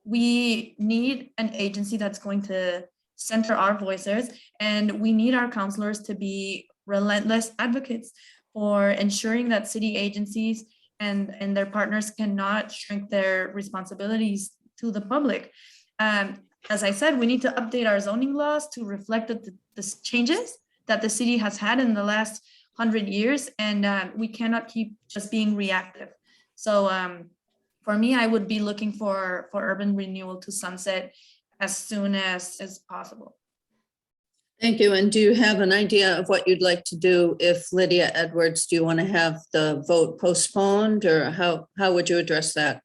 We need an agency that's going to center our voices, and we need our councilors to be relentless advocates for ensuring that city agencies and their partners cannot shrink their responsibilities to the public. As I said, we need to update our zoning laws to reflect the changes that the city has had in the last 100 years, and we cannot keep just being reactive. So for me, I would be looking for urban renewal to sunset as soon as possible. Thank you. And do you have an idea of what you'd like to do if Lydia Edwards, do you want to have the vote postponed, or how would you address that?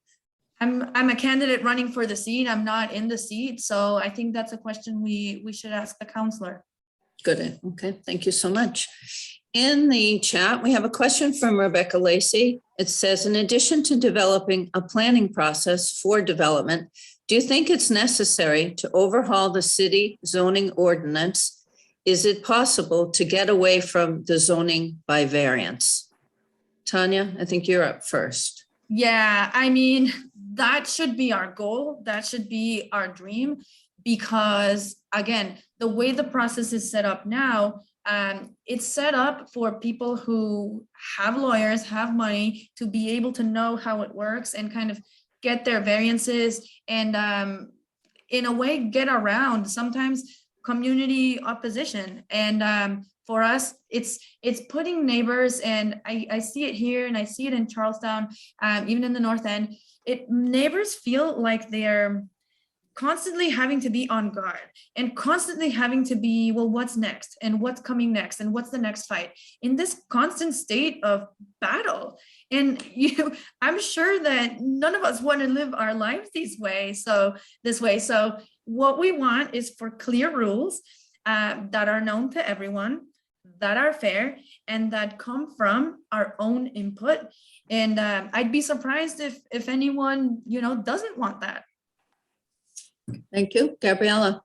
I'm a candidate running for the seat. I'm not in the seat. So I think that's a question we should ask the councilor. Good. Okay. Thank you so much. In the chat, we have a question from Rebecca Lacey. It says, in addition to developing a planning process for development, do you think it's necessary to overhaul the city zoning ordinance? Is it possible to get away from the zoning by variance? Tania, I think you're up first. Yeah, I mean, that should be our goal. That should be our dream, because again, the way the process is set up now, it's set up for people who have lawyers, have money to be able to know how it works and kind of get their variances and in a way get around sometimes community opposition. And for us, it's putting neighbors, and I see it here and I see it in Charlestown, even in the North End. Neighbors feel like they're constantly having to be on guard and constantly having to be, well, what's next and what's coming next and what's the next fight, in this constant state of battle. And I'm sure that none of us want to live our lives this way. So what we want is for clear rules that are known to everyone, that are fair, and that come from our own input. And I'd be surprised if anyone, doesn't want that. Thank you. Gabriela.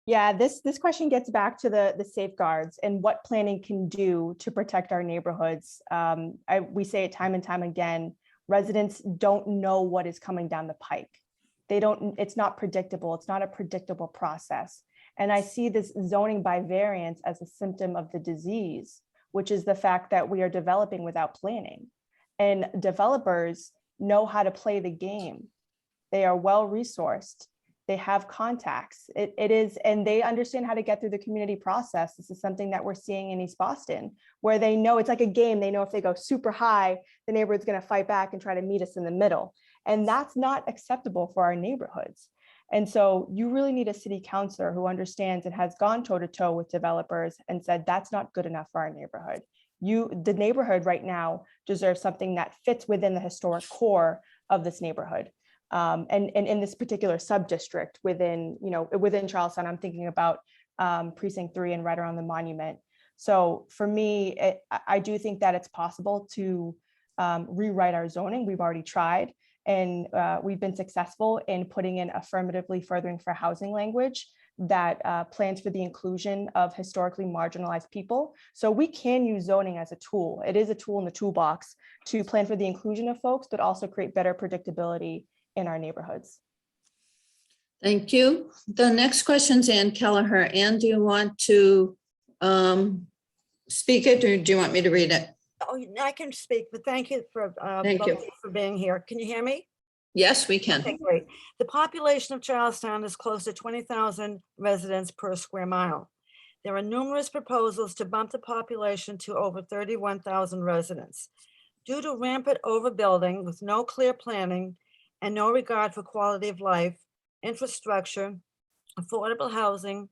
Yeah, this question gets back to the safeguards and what planning can do to protect our neighborhoods. We say it time and time again, residents don't know what is coming down the pike. It's not predictable. It's not a predictable process. And I see this zoning by variance as a symptom of the disease, which is the fact that we are developing without planning. And developers know how to play the game. They are well-resourced. They have contacts. And they understand how to get through the community process. This is something that we're seeing in East Boston, where they know it's like a game. They know if they go super high, the neighborhood's going to fight back and try to meet us in the middle. And that's not acceptable for our neighborhoods. And so you really need a city councilor who understands and has gone toe-to-toe with developers and said, that's not good enough for our neighborhood. The neighborhood right now deserves something that fits within the historic core of this neighborhood. And in this particular sub-district within Charlestown, I'm thinking about precinct 3 and right around the monument. So for me, I do think that it's possible to rewrite our zoning. We've already tried, and we've been successful in putting in affirmatively furthering for housing language that plans for the inclusion of historically marginalized people. So we can use zoning as a tool. It is a tool in the toolbox to plan for the inclusion of folks, but also create better predictability in our neighborhoods. Thank you. The next question's Ann Kelleher. Ann, do you want to speak it, or do you want me to read it? Oh, I can speak, but thank you for Thank you. both for being here. Can you hear me? Yes, we can. Okay, great. The population of Charlestown is close to 20,000 residents per square mile. There are numerous proposals to bump the population to over 31,000 residents. Due to rampant overbuilding with no clear planning and no regard for quality of life, infrastructure, affordable housing,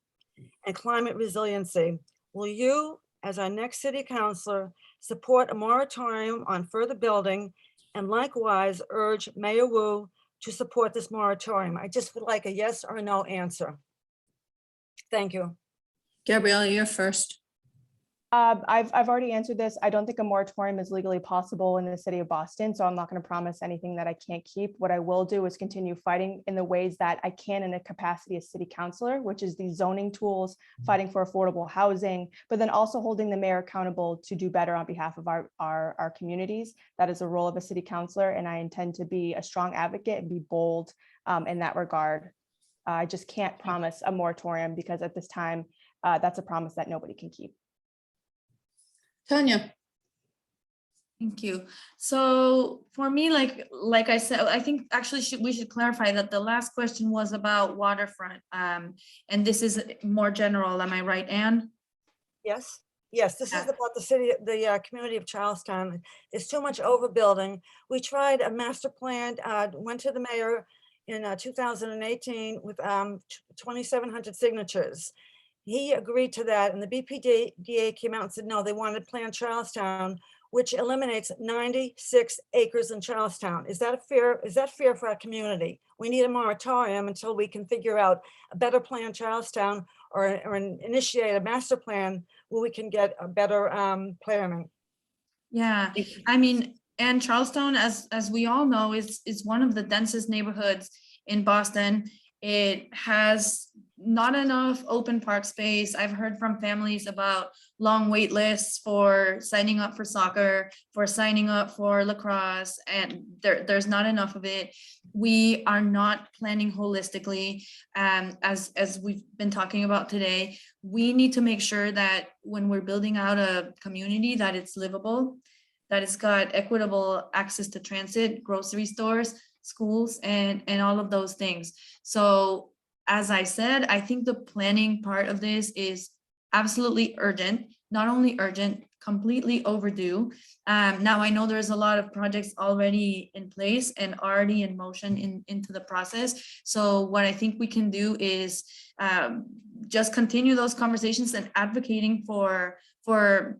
and climate resiliency, will you, as our next city councilor, support a moratorium on further building, and likewise urge Mayor Wu to support this moratorium? I just would like a yes or no answer. Thank you. Gabriela, you're first. I've already answered this. I don't think a moratorium is legally possible in the city of Boston, so I'm not going to promise anything that I can't keep. What I will do is continue fighting in the ways that I can in a capacity as city councilor, which is the zoning tools, fighting for affordable housing, but then also holding the mayor accountable to do better on behalf of our communities. That is a role of a city councilor, and I intend to be a strong advocate and be bold in that regard. I just can't promise a moratorium because at this time, that's a promise that nobody can keep. Tanya. Thank you. So for me, like I said, I think actually we should clarify that the last question was about waterfront. And this is more general. Am I right, Anne? Yes, yes, this is Yeah. about the city, the community of Charlestown. It's too much overbuilding. We tried a master plan, went to the mayor in 2018 with 2,700 signatures. He agreed to that, and the BPDA came out and said, no, they wanted to plan Charlestown, which eliminates 96 acres in Charlestown. Is that fair for our community? We need a moratorium until we can figure out a better plan Charlestown, or initiate a master plan where we can get a better planning. Yeah, I mean, and Charlestown, as we all know, is one of the densest neighborhoods in Boston. It has not enough open park space. I've heard from families about long wait lists for signing up for soccer, for signing up for lacrosse, and there's not enough of it. We are not planning holistically, as we've been talking about today. We need to make sure that when we're building out a community, that it's livable, that it's got equitable access to transit, grocery stores, schools, and all of those things. So as I said, I think the planning part of this is absolutely urgent, not only urgent, completely overdue. Now I know there's a lot of projects already in place and already in motion into the process. So what I think we can do is just continue those conversations and advocating for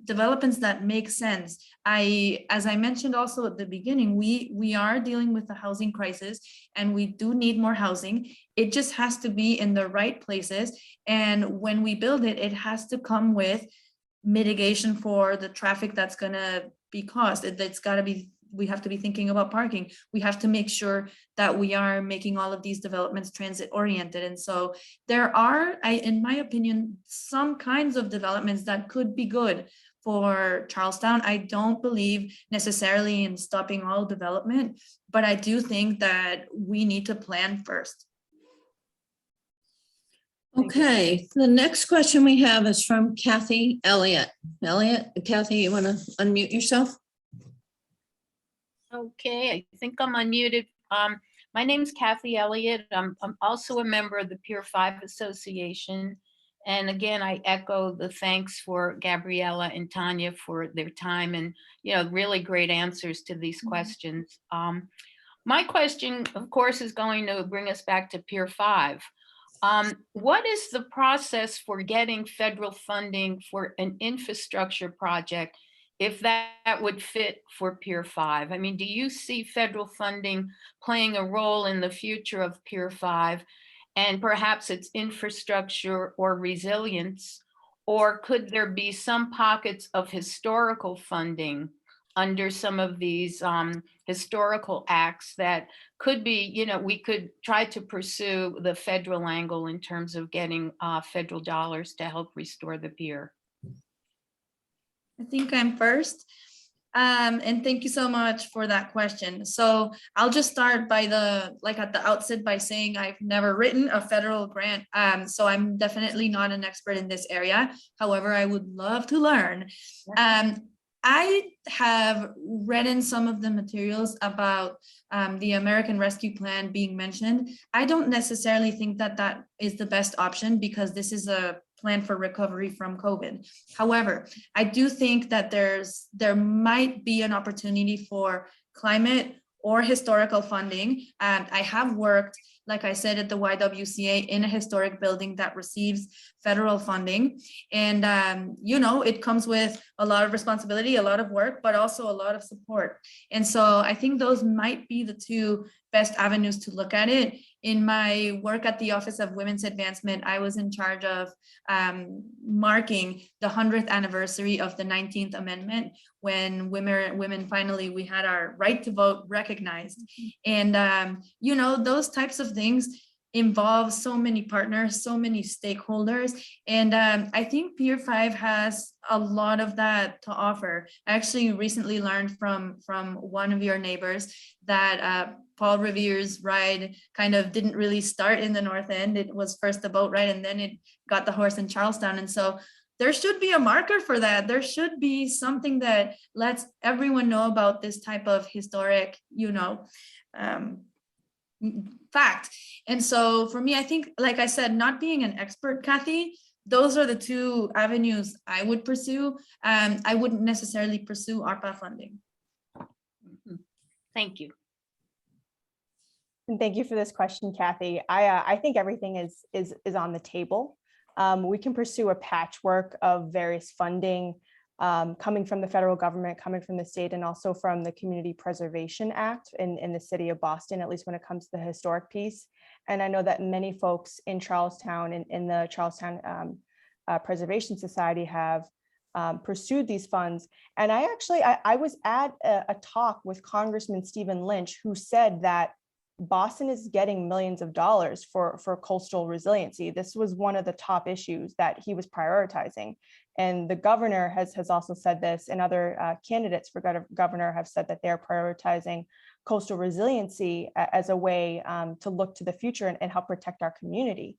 developments that make sense. As I mentioned also at the beginning, we are dealing with the housing crisis, and we do need more housing. It just has to be in the right places. And when we build it, it has to come with mitigation for the traffic that's gonna be caused. It's gotta be, we have to be thinking about parking. We have to make sure that we are making all of these developments transit oriented. And so there are, in my opinion, some kinds of developments that could be good for Charlestown. I don't believe necessarily in stopping all development, but I do think that we need to plan first. Okay, the next question we have is from Kathy Elliott. Kathy, you want to unmute yourself? Okay, I think I'm unmuted. My name's Kathy Elliott. I'm also a member of the Pier 5 Association. And again, I echo the thanks for Gabriela and Tania for their time and, really great answers to these questions. My question, of course, is going to bring us back to Pier 5. What is the process for getting federal funding for an infrastructure project, if that would fit for Pier 5? I mean, do you see federal funding playing a role in the future of Pier 5, and perhaps its infrastructure or resilience? Or could there be some pockets of historical funding under some of these historical acts that could be, we could try to pursue the federal angle in terms of getting federal dollars to help restore the pier? I think I'm first. And thank you so much for that question. So I'll just start by at the outset by saying I've never written a federal grant. So I'm definitely not an expert in this area. However, I would love to learn. I have read in some of the materials about the American Rescue Plan being mentioned. I don't necessarily think that that is the best option, because this is a plan for recovery from COVID. However, I do think that there might be an opportunity for climate or historical funding. I have worked, like I said, at the YWCA in a historic building that receives federal funding. And, it comes with a lot of responsibility, a lot of work, but also a lot of support. And so I think those might be the two best avenues to look at it. In my work at the Office of Women's Advancement, I was in charge of marking the 100th anniversary of the 19th Amendment, when women finally, we had our right to vote recognized. And, those types of things involve so many partners, so many stakeholders. And I think Pier 5 has a lot of that to offer. I actually recently learned from one of your neighbors that Paul Revere's ride kind of didn't really start in the North End. It was first the boat ride, and then it got the horse in Charlestown. And so there should be a marker for that. There should be something that lets everyone know about this type of historic, fact. And so for me, I think, like I said, not being an expert, Kathy, those are the two avenues I would pursue. I wouldn't necessarily pursue ARPA funding. Thank you. And thank you for this question, Kathy. I think everything is on the table. We can pursue a patchwork of various funding coming from the federal government, coming from the state, and also from the Community Preservation Act in the city of Boston, at least when it comes to the historic piece. And I know that many folks in Charlestown and in the Charlestown Preservation Society have pursued these funds. And I was at a talk with Congressman Stephen Lynch, who said that Boston is getting millions of dollars for coastal resiliency. This was one of the top issues that he was prioritizing. And the governor has also said this, and other candidates for governor have said that they're prioritizing coastal resiliency as a way to look to the future and help protect our community.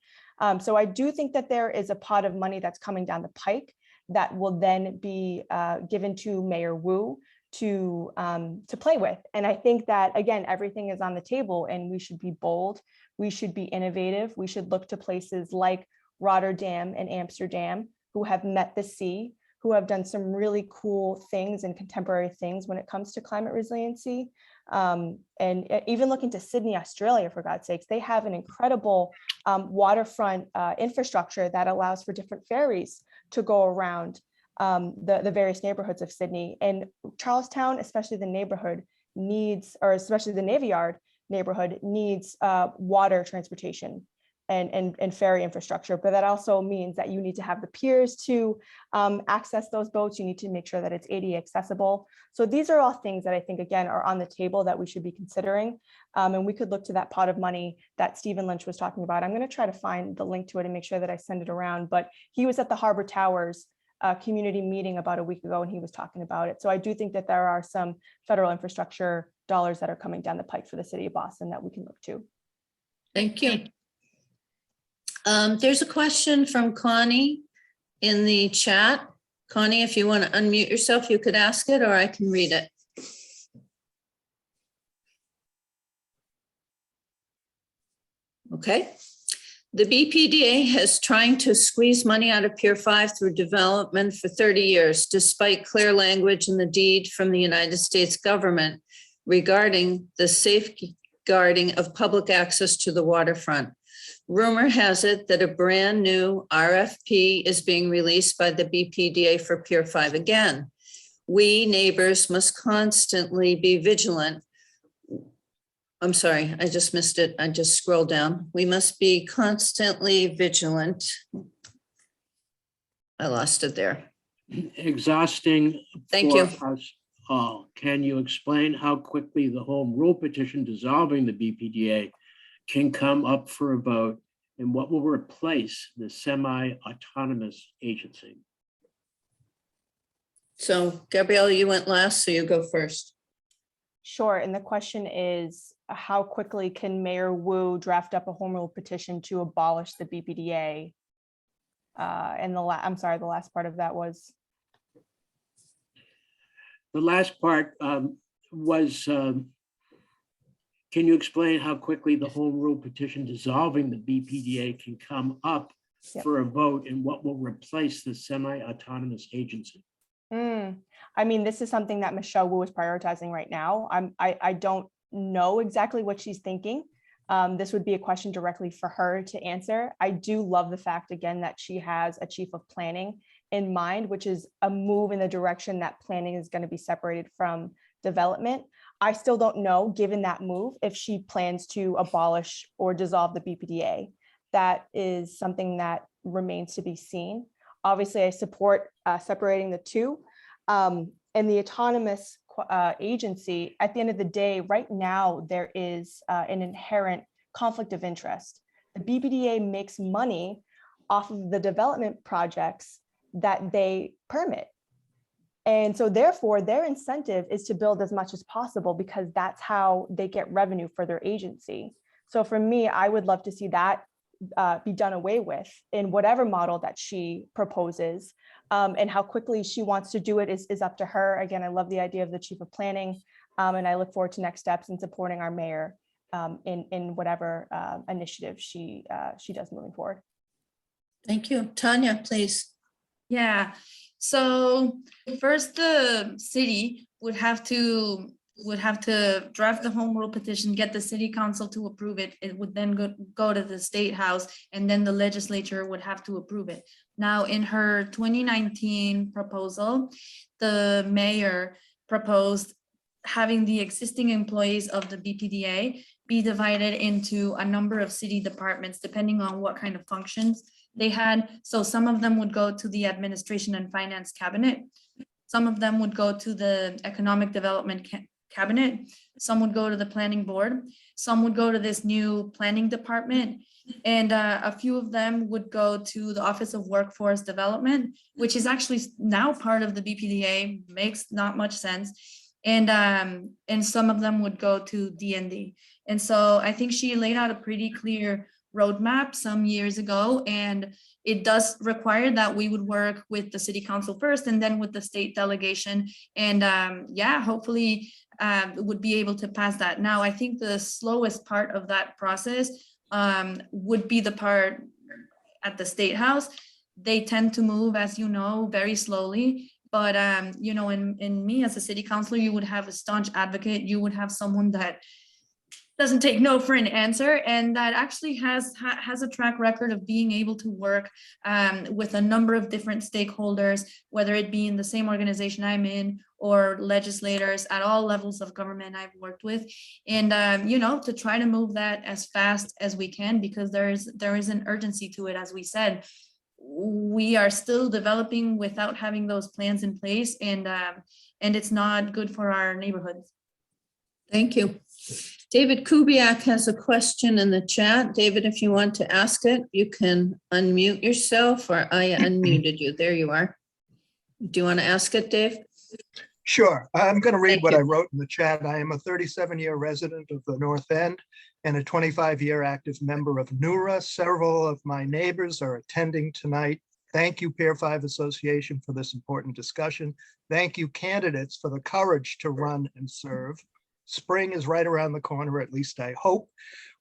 So I do think that there is a pot of money that's coming down the pike that will then be given to Mayor Wu to play with. And I think that, again, everything is on the table, and we should be bold. We should be innovative. We should look to places like Rotterdam and Amsterdam, who have met the sea, who have done some really cool things and contemporary things when it comes to climate resiliency. And even looking to Sydney, Australia, for God's sakes, they have an incredible waterfront infrastructure that allows for different ferries to go around the various neighborhoods of Sydney. And Charlestown, especially the neighborhood, needs, or especially the Navy Yard neighborhood, needs water transportation and ferry infrastructure. But that also means that you need to have the piers to access those boats. You need to make sure that it's ADA accessible. So these are all things that I think, again, are on the table that we should be considering. And we could look to that pot of money that Stephen Lynch was talking about. I'm going to try to find the link to it and make sure that I send it around. But he was at the Harbor Towers community meeting about a week ago, and he was talking about it. So I do think that there are some federal infrastructure dollars that are coming down the pike for the city of Boston that we can look to. Thank you. There's a question from Connie in the chat. Connie, if you want to unmute yourself, you could ask it, or I can read it. Okay. The BPDA has trying to squeeze money out of Pier 5 through development for 30 years, despite clear language in the deed from the United States government regarding the safeguarding of public access to the waterfront. Rumor has it that a brand new RFP is being released by the BPDA for Pier 5 again. We neighbors must constantly be vigilant. I'm sorry, I just missed it. I just scrolled down. We must be constantly vigilant. I lost it there. Exhausting. Thank you. For us all. Can you explain how quickly the home rule petition dissolving the BPDA can come up for a vote, and what will replace the semi-autonomous agency? So Gabriela, you went last, so you go first. Sure. And the question is, how quickly can Mayor Wu draft up a home rule petition to abolish the BPDA? And I'm sorry, the last part of that was? The last part was, can you explain how quickly the home rule petition dissolving the BPDA can come up for a vote, and what will replace the semi-autonomous agency? I mean, this is something that Michelle Wu is prioritizing right now. I don't know exactly what she's thinking. This would be a question directly for her to answer. I do love the fact, again, that she has a chief of planning in mind, which is a move in the direction that planning is going to be separated from development. I still don't know, given that move, if she plans to abolish or dissolve the BPDA. That is something that remains to be seen. Obviously, I support separating the two. And the autonomous agency, at the end of the day, right now, there is an inherent conflict of interest. The BPDA makes money off of the development projects that they permit. And so therefore, their incentive is to build as much as possible, because that's how they get revenue for their agency. So for me, I would love to see that be done away with in whatever model that she proposes. And how quickly she wants to do it is up to her. Again, I love the idea of the chief of planning, and I look forward to next steps in supporting our mayor in whatever initiative she does moving forward. Thank you. Tanya, please. Yeah, so first the city would have to draft the home rule petition, get the city council to approve it. It would then go to the state house, and then the legislature would have to approve it. Now, in her 2019 proposal, the mayor proposed having the existing employees of the BPDA be divided into a number of city departments, depending on what kind of functions they had. So some of them would go to the administration and finance cabinet. Some of them would go to the economic development cabinet. Some would go to the planning board. Some would go to this new planning department. And a few of them would go to the Office of Workforce Development, which is actually now part of the BPDA, makes not much sense. And some of them would go to DND. And so I think she laid out a pretty clear roadmap some years ago, and it does require that we would work with the city council first and then with the state delegation, and yeah, hopefully would be able to pass that. Now, I think the slowest part of that process would be the part at the state house. They tend to move, as you know, very slowly. But you know, in me as a city councilor, you would have a staunch advocate. You would have someone that doesn't take no for an answer, and that actually has a track record of being able to work with a number of different stakeholders, whether it be in the same organization I'm in or legislators at all levels of government I've worked with, and you know, to try to move that as fast as we can, because there is an urgency to it. As we said, we are still developing without having those plans in place, and it's not good for our neighborhoods. Thank you. David Kubiak has a question in the chat. David, if you want to ask it, you can unmute yourself, or I unmuted you. There you are. Do you want to ask it, Dave? Sure. I'm going to read Thank what you. I wrote in the chat. I am a 37-year resident of the North End and a 25-year active member of NURA. Several of my neighbors are attending tonight. Thank you, Pier 5 Association, for this important discussion. Thank you, candidates, for the courage to run and serve. Spring is right around the corner, at least I hope.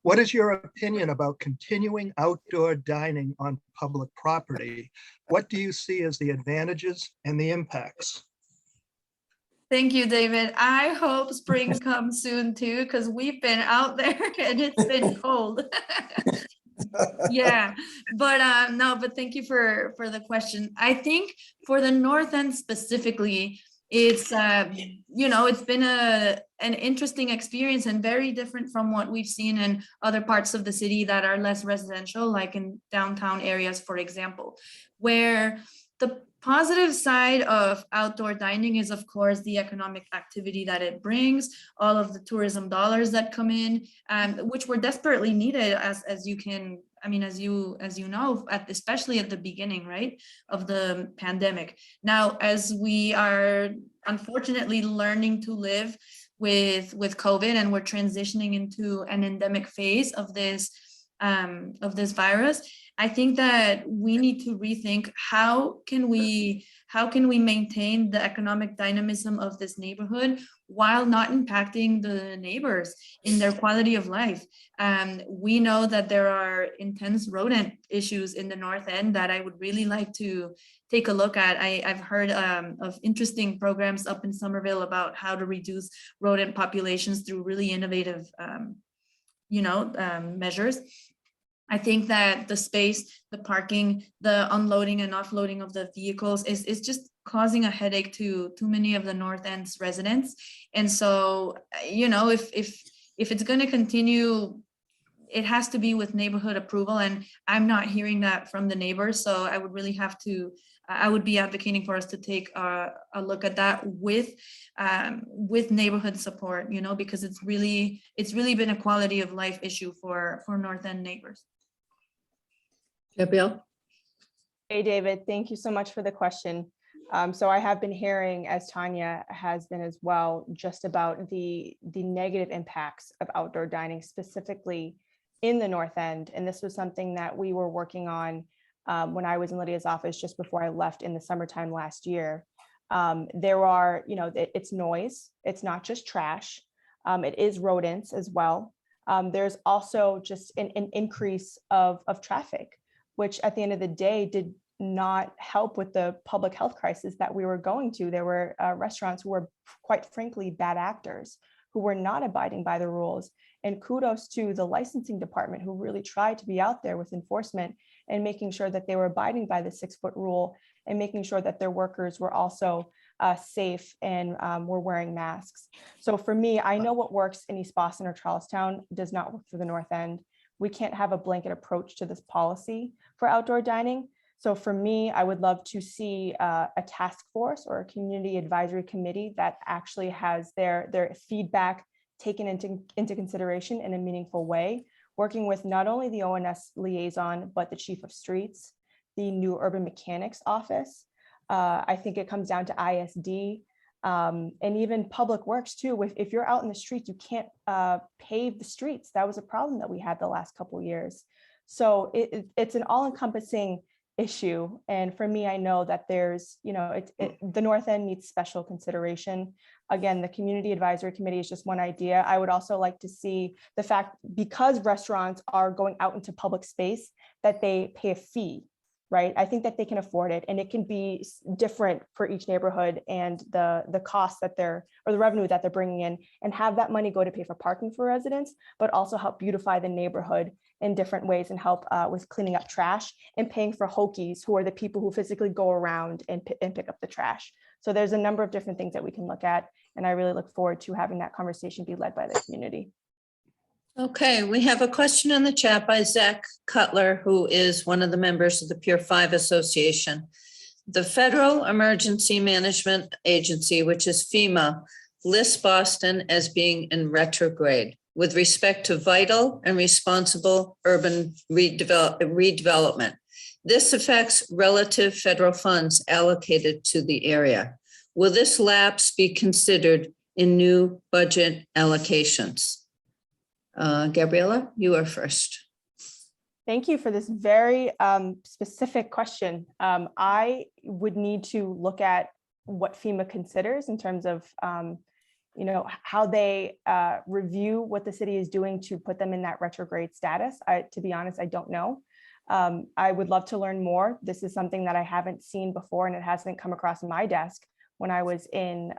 What is your opinion about continuing outdoor dining on public property? What do you see as the advantages and the impacts? Thank you, David. I hope spring comes soon too, because we've been out there and it's been cold. Yeah, but no, but thank you for the question. I think for the North End specifically, it's you know, it's been an interesting experience and very different from what we've seen in other parts of the city that are less residential, like in downtown areas, for example, where the positive side of outdoor dining is, of course, the economic activity that it brings, all of the tourism dollars that come in, which were desperately needed, as you can, I mean, as you know, especially at the beginning, right, of the pandemic. Now, as we are unfortunately learning to live with COVID, and we're transitioning into an endemic phase of this virus, I think that we need to rethink how can we maintain the economic dynamism of this neighborhood while not impacting the neighbors in their quality of life. We know that there are intense rodent issues in the North End that I would really like to take a look at. I've heard of interesting programs up in Somerville about how to reduce rodent populations through really innovative measures. I think that the space, the parking, the unloading and offloading of the vehicles is just causing a headache to too many of the North End's residents. And so, you know, if it's going to continue, it has to be with neighborhood approval. And I'm not hearing that from the neighbors. So I would really have to, I would be advocating for us to take a look at that with neighborhood support, you know, because it's really been a quality of life issue for North End neighbors. Gabrielle? Hey, David, thank you so much for the question. So I have been hearing, as Tanya has been as well, just about the negative impacts of outdoor dining, specifically in the North End. And this was something that we were working on when I was in Lydia's office just before I left in the summertime last year. There are, it's noise. It's not just trash. It is rodents as well. There's also just an increase of traffic, which at the end of the day did not help with the public health crisis that we were going to. There were restaurants who were, quite frankly, bad actors who were not abiding by the rules. And kudos to the licensing department who really tried to be out there with enforcement and making sure that they were abiding by the 6-foot rule and making sure that their workers were also safe and were wearing masks. So for me, I know what works in East Boston or Charlestown does not work for the North End. We can't have a blanket approach to this policy for outdoor dining. So for me, I would love to see a task force or a community advisory committee that actually has their feedback taken into consideration in a meaningful way, working with not only the ONS liaison, but the chief of streets, the new urban mechanics office. I think it comes down to ISD and even public works too. If you're out in the streets, you can't pave the streets. That was a problem that we had the last couple of years. So it's an all-encompassing issue. And for me, I know that there's, the North End needs special consideration. Again, the community advisory committee is just one idea. I would also like to see the fact, because restaurants are going out into public space, that they pay a fee, right? I think that they can afford it, and it can be different for each neighborhood and the cost that or the revenue that they're bringing in, and have that money go to pay for parking for residents, but also help beautify the neighborhood in different ways and help with cleaning up trash and paying for hokies, who are the people who physically go around and pick up the trash. So there's a number of different things that we can look at. And I really look forward to having that conversation be led by the community. Okay, we have a question in the chat by Zach Cutler, who is one of the members of the Pier 5 Association. The Federal Emergency Management Agency, which is FEMA, lists Boston as being in retrograde with respect to vital and responsible urban redevelopment. This affects relative federal funds allocated to the area. Will this lapse be considered in new budget allocations? Gabriela, you are first. Thank you for this very specific question. I would need to look at what FEMA considers in terms of how they review what the city is doing to put them in that retrograde status. To be honest, I don't know. I would love to learn more. This is something that I haven't seen before, and it hasn't come across my desk when I was in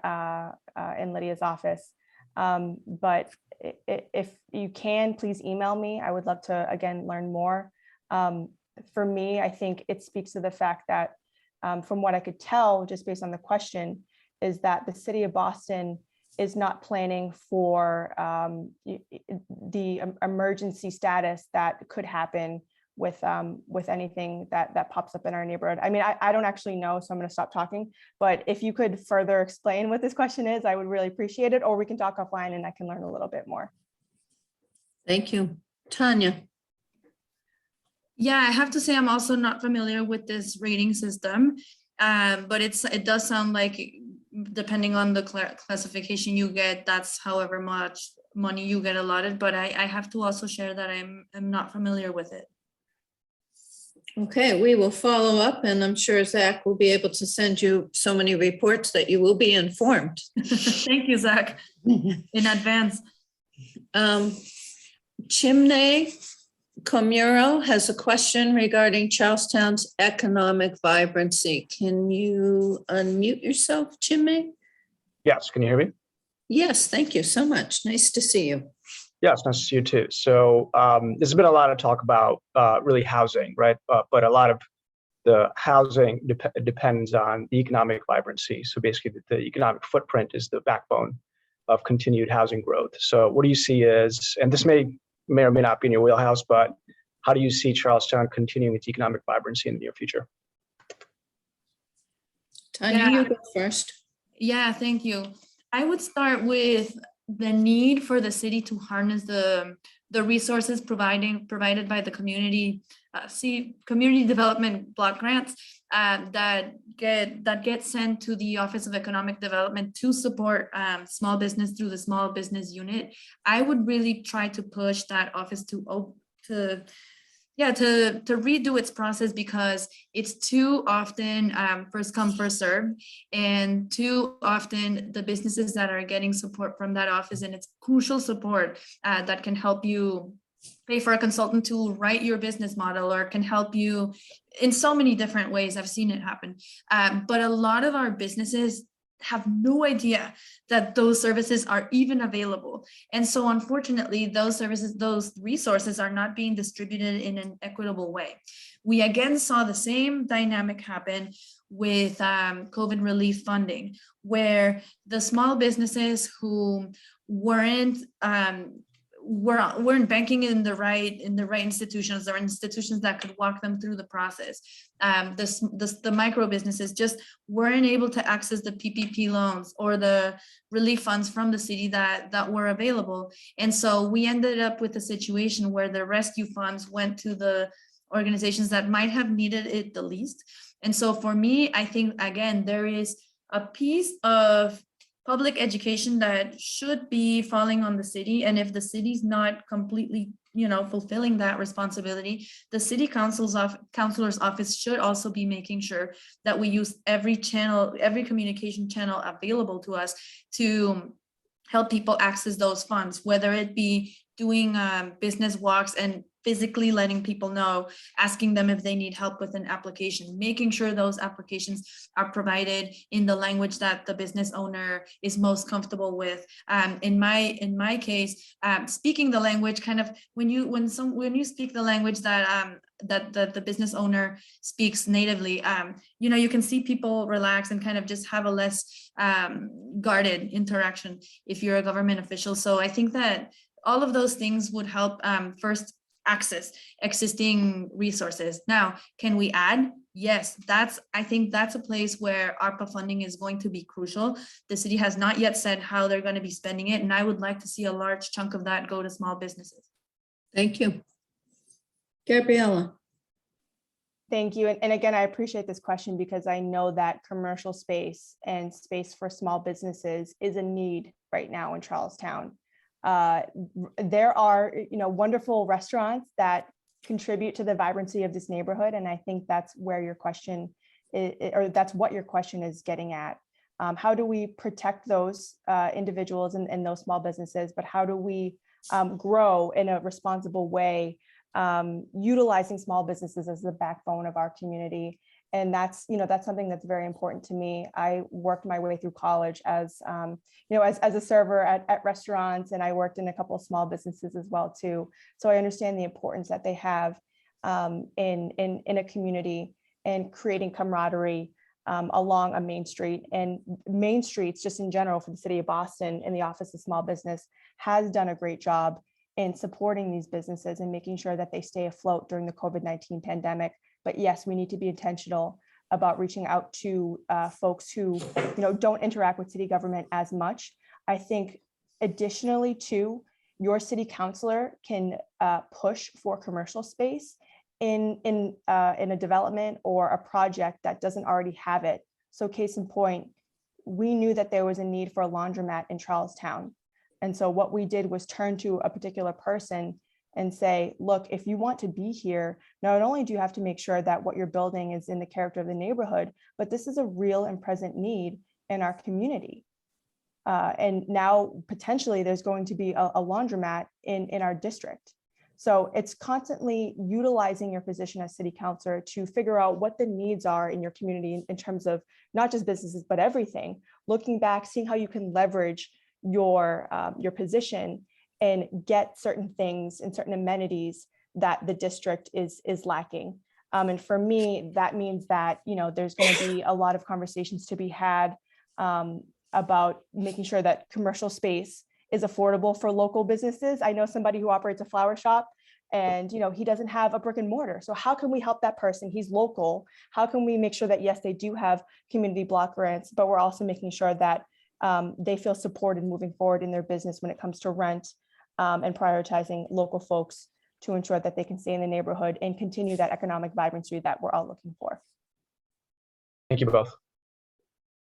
Lydia's office. But if you can, please email me. I would love to, again, learn more. For me, I think it speaks to the fact that from what I could tell, just based on the question, is that the city of Boston is not planning for the emergency status that could happen with anything that pops up in our neighborhood. I mean, I don't actually know, so I'm going to stop talking. But if you could further explain what this question is, I would really appreciate it, or we can talk offline and I can learn a little bit more. Thank you. Tania. Yeah, I have to say I'm also not familiar with this rating system, but it does sound like, depending on the classification you get, that's however much money you get allotted. But I have to also share that I'm not familiar with it. Okay, we will follow up, and I'm sure Zach will be able to send you so many reports that you will be informed. Thank you, Zach, in advance. Chimney Comuro has a question regarding Charlestown's economic vibrancy. Can you unmute yourself, Chimney? Yes, can you hear me? Yes, thank you so much. Nice to see you. Yes, nice to see you too. So there's been a lot of talk about really housing, right? But a lot of the housing depends on the economic vibrancy. So basically the economic footprint is the backbone of continued housing growth. So what do you see as, and this may or may not be in your wheelhouse, but how do you see Charlestown continuing its economic vibrancy in the near future? Tania, you go first. Yeah, thank you. I would start with the need for the city to harness the resources provided by the community community development block grants that get sent to the Office of Economic Development to support small business through the small business unit. I would really try to push that office to redo its process, because it's too often first come, first serve, and too often the businesses that are getting support from that office, and it's crucial support that can help you pay for a consultant to write your business model, or can help you in so many different ways. I've seen it happen. But a lot of our businesses have no idea that those services are even available. And so unfortunately, those services, those resources are not being distributed in an equitable way. We again saw the same dynamic happen with COVID relief funding, where the small businesses who weren't banking in the right institutions, or institutions that could walk them through the process. The micro businesses just weren't able to access the PPP loans or the relief funds from the city that were available. And so we ended up with a situation where the rescue funds went to the organizations that might have needed it the least. And so for me, I think, again, there is a piece of public education that should be falling on the city. And if the city's not completely, fulfilling that responsibility, the city councilor's office should also be making sure that we use every channel, every communication channel available to us to help people access those funds, whether it be doing business walks and physically letting people know, asking them if they need help with an application, making sure those applications are provided in the language that the business owner is most comfortable with. In my case, speaking the language, kind of when you speak the language that the business owner speaks natively, you can see people relax and kind of just have a less guarded interaction if you're a government official. So I think that all of those things would help. First, access existing resources. Now, can we add? Yes, I think that's a place where ARPA funding is going to be crucial. The city has not yet said how they're going to be spending it, and I would like to see a large chunk of that go to small businesses. Thank you. Gabriela. Thank you. And again, I appreciate this question, because I know that commercial space and space for small businesses is a need right now in Charlestown. There are, wonderful restaurants that contribute to the vibrancy of this neighborhood. And I think that's where your question is, or that's what your question is getting at. How do we protect those individuals and those small businesses, but how do we grow in a responsible way, utilizing small businesses as the backbone of our community? And that's something that's very important to me. I worked my way through college as a server at restaurants, and I worked in a couple of small businesses as well too. So I understand the importance that they have in a community, and creating camaraderie along a main street. And main streets, just in general, for the city of Boston and the Office of Small Business, has done a great job in supporting these businesses and making sure that they stay afloat during the COVID-19 pandemic. But yes, we need to be intentional about reaching out to folks who don't interact with city government as much. I think additionally too, your city councilor can push for commercial space in a development or a project that doesn't already have it. So case in point, we knew that there was a need for a laundromat in Charlestown. And so what we did was turn to a particular person and say, look, if you want to be here, not only do you have to make sure that what you're building is in the character of the neighborhood, but this is a real and present need in our community. And now potentially there's going to be a laundromat in our district. So it's constantly utilizing your position as city councilor to figure out what the needs are in your community in terms of not just businesses, but everything. Looking back, seeing how you can leverage your position and get certain things and certain amenities that the district is lacking. And for me, that means that, there's going to be a lot of conversations to be had about making sure that commercial space is affordable for local businesses. I know somebody who operates a flower shop, and he doesn't have a brick and mortar. So how can we help that person? He's local. How can we make sure that, yes, they do have community block grants, but we're also making sure that they feel supported moving forward in their business when it comes to rent, and prioritizing local folks to ensure that they can stay in the neighborhood and continue that economic vibrancy that we're all looking for. Thank you both.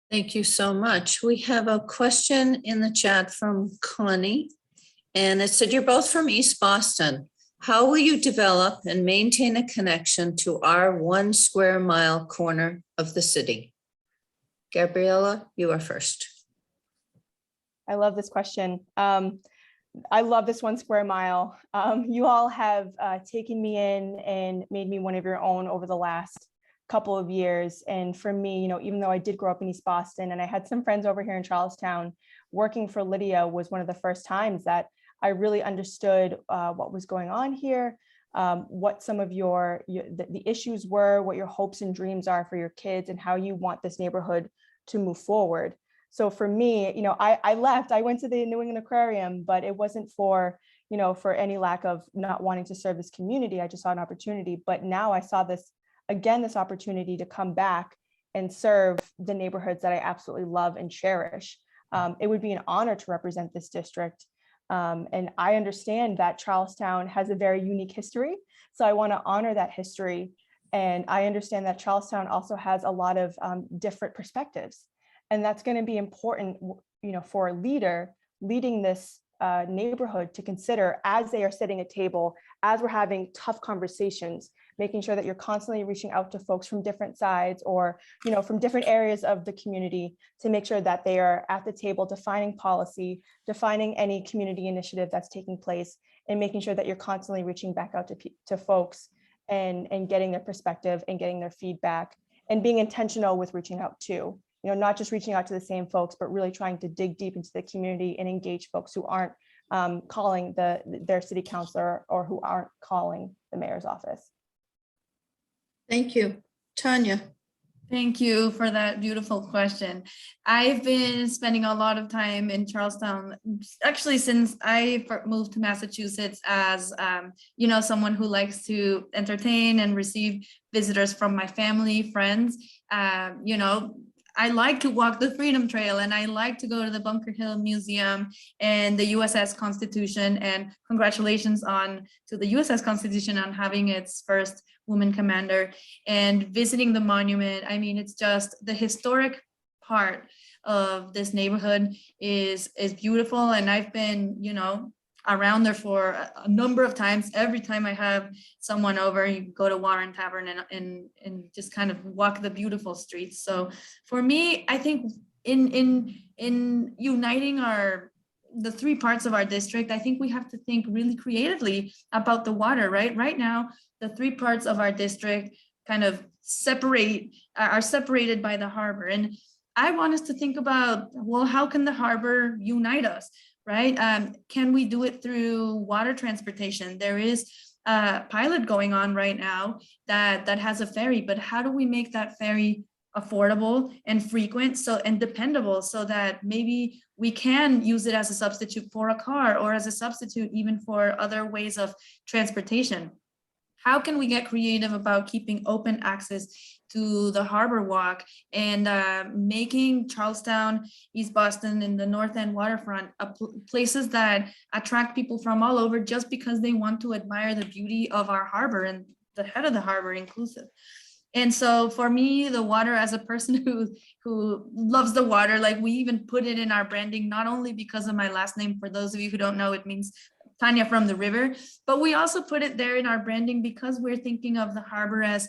Thank you so much. We have a question in the chat from Connie, and it said, you're both from East Boston. How will you develop and maintain a connection to our 1 square mile corner of the city? Gabriela, you are first. I love this question. I love this 1 square mile. You all have taken me in and made me one of your own over the last couple of years. And for me, even though I did grow up in East Boston and I had some friends over here in Charlestown, working for Lydia was one of the first times that I really understood what was going on here, what some of the issues were, what your hopes and dreams are for your kids, and how you want this neighborhood to move forward. So for me, I left, I went to the New England Aquarium, but it wasn't for any lack of not wanting to serve this community. I just saw an opportunity. But now I saw this opportunity to come back and serve the neighborhoods that I absolutely love and cherish. It would be an honor to represent this district. And I understand that Charlestown has a very unique history. So I want to honor that history. And I understand that Charlestown also has a lot of different perspectives. And that's going to be important, for a leader leading this neighborhood to consider as they are sitting at table, as we're having tough conversations, making sure that you're constantly reaching out to folks from different sides or, from different areas of the community to make sure that they are at the table defining policy, defining any community initiative that's taking place, and making sure that you're constantly reaching back out to folks and getting their perspective and getting their feedback and being intentional with reaching out too. Not just reaching out to the same folks, but really trying to dig deep into the community and engage folks who aren't calling their city councilor or who aren't calling the mayor's office. Thank you. Tanya. Thank you for that beautiful question. I've been spending a lot of time in Charlestown, actually since I moved to Massachusetts as, someone who likes to entertain and receive visitors from my family, friends. I like to walk the Freedom Trail and I like to go to the Bunker Hill Museum and the USS Constitution, and congratulations to the USS Constitution on having its first woman commander and visiting the monument. I mean, it's just the historic part of this neighborhood is beautiful. And I've been, around there for a number of times. Every time I have someone over, you go to Warren Tavern and just kind of walk the beautiful streets. So for me, I think in uniting the 3 parts of our district, I think we have to think really creatively about the water, right? Right now, the 3 parts of our district kind of are separated by the harbor. And I want us to think about, well, how can the harbor unite us? Right? Can we do it through water transportation? There is a pilot going on right now that has a ferry, but how do we make that ferry affordable and frequent and dependable so that maybe we can use it as a substitute for a car or as a substitute even for other ways of transportation? How can we get creative about keeping open access to the Harbor Walk and making Charlestown, East Boston, and the North End waterfront places that attract people from all over just because they want to admire the beauty of our harbor and the head of the harbor inclusive. And so for me, the water, as a person who loves the water, like we even put it in our branding, not only because of my last name, for those of you who don't know, it means Tania from the river, but we also put it there in our branding because we're thinking of the harbor as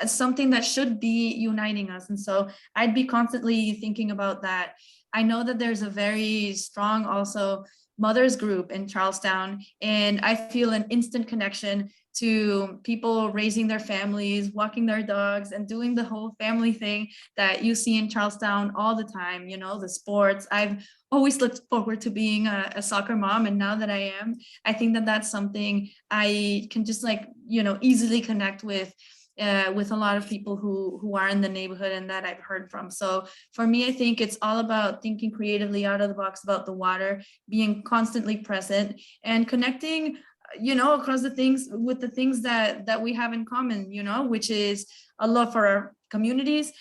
something that should be uniting us. And so I'd be constantly thinking about that. I know that there's a very strong also mothers group in Charlestown, and I feel an instant connection to people raising their families, walking their dogs, and doing the whole family thing that you see in Charlestown all the time, the sports. I've always looked forward to being a soccer mom, and now that I am, I think that that's something I can just easily connect with a lot of people who are in the neighborhood and that I've heard from. So for me, I think it's all about thinking creatively out of the box about the water, being constantly present and connecting across the things with the things that we have in common, which is a love for our communities,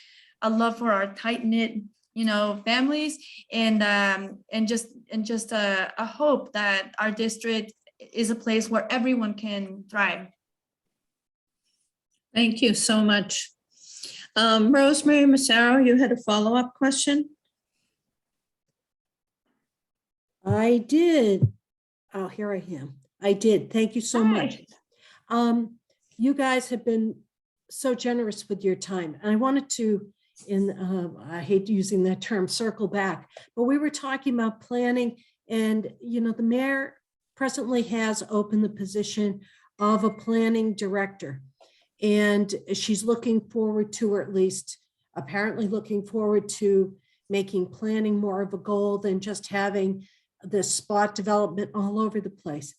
a love for our tight-knit, families, and just a hope that our district is a place where everyone can thrive. Thank you so much. Rosemary Massaro, you had a follow-up question? I did. Oh, here I am. I did. Thank you so Hi. much. You guys have been so generous with your time. And I wanted to, I hate using that term, circle back, but we were talking about planning and, the mayor presently has opened the position of a planning director. And she's looking forward to, or at least apparently looking forward to, making planning more of a goal than just having the spot development all over the place.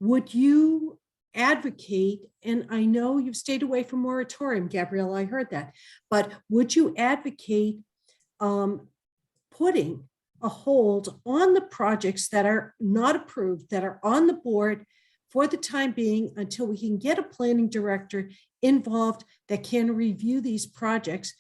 Would you advocate, and I know you've stayed away from moratorium, Gabriela, I heard that, but would you advocate putting a hold on the projects that are not approved, that are on the board for the time being until we can get a planning director involved that can review these projects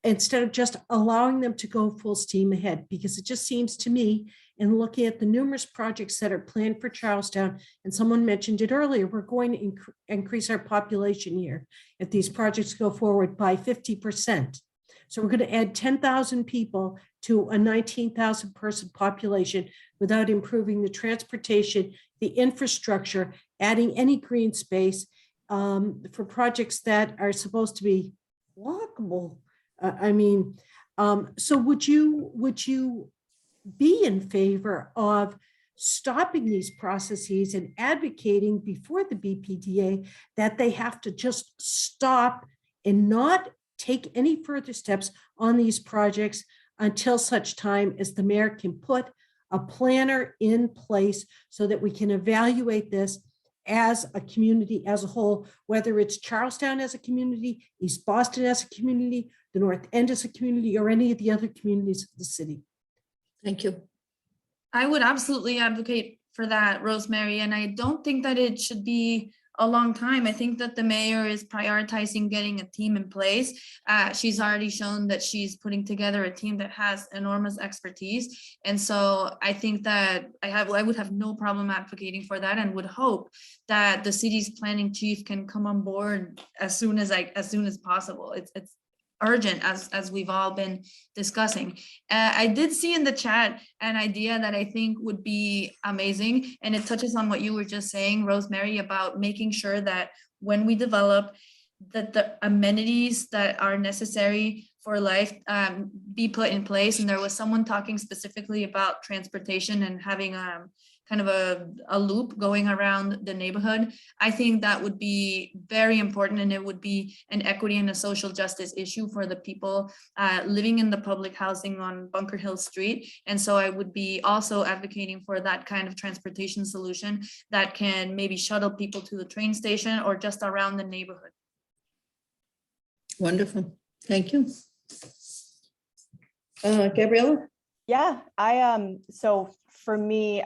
instead of just allowing them to go full steam ahead? Because it just seems to me, in looking at the numerous projects that are planned for Charlestown, and someone mentioned it earlier, we're going to increase our population here if these projects go forward by 50%. So we're going to add 10,000 people to a 19,000 person population without improving the transportation, the infrastructure, adding any green space for projects that are supposed to be walkable. So would you be in favor of stopping these processes and advocating before the BPDA that they have to just stop and not take any further steps on these projects until such time as the mayor can put a planner in place so that we can evaluate this as a community as a whole, whether it's Charlestown as a community, East Boston as a community, the North End as a community, or any of the other communities of the city? Thank you. I would absolutely advocate for that, Rosemary, and I don't think that it should be a long time. I think that the mayor is prioritizing getting a team in place. She's already shown that she's putting together a team that has enormous expertise. And so I think that I would have no problem advocating for that, and would hope that the city's planning chief can come on board as soon as possible. It's urgent, as we've all been discussing. I did see in the chat an idea that I think would be amazing, and it touches on what you were just saying, Rosemary, about making sure that when we develop, that the amenities that are necessary for life be put in place. And there was someone talking specifically about transportation and having kind of a loop going around the neighborhood. I think that would be very important, and it would be an equity and a social justice issue for the people living in the public housing on Bunker Hill Street. And so I would be also advocating for that kind of transportation solution that can maybe shuttle people to the train station or just around the neighborhood. Wonderful. Thank you. Gabriela? Yeah, so for me,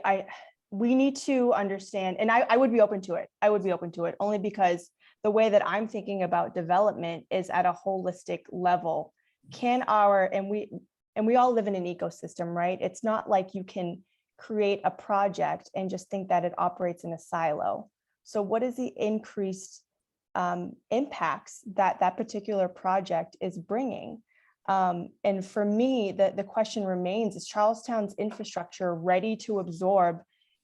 we need to understand, and I would be open to it. I would be open to it only because the way that I'm thinking about development is at a holistic level. And we all live in an ecosystem, right? It's not like you can create a project and just think that it operates in a silo. So what is the increased impacts that particular project is bringing? And for me, the question remains, is Charlestown's infrastructure ready to absorb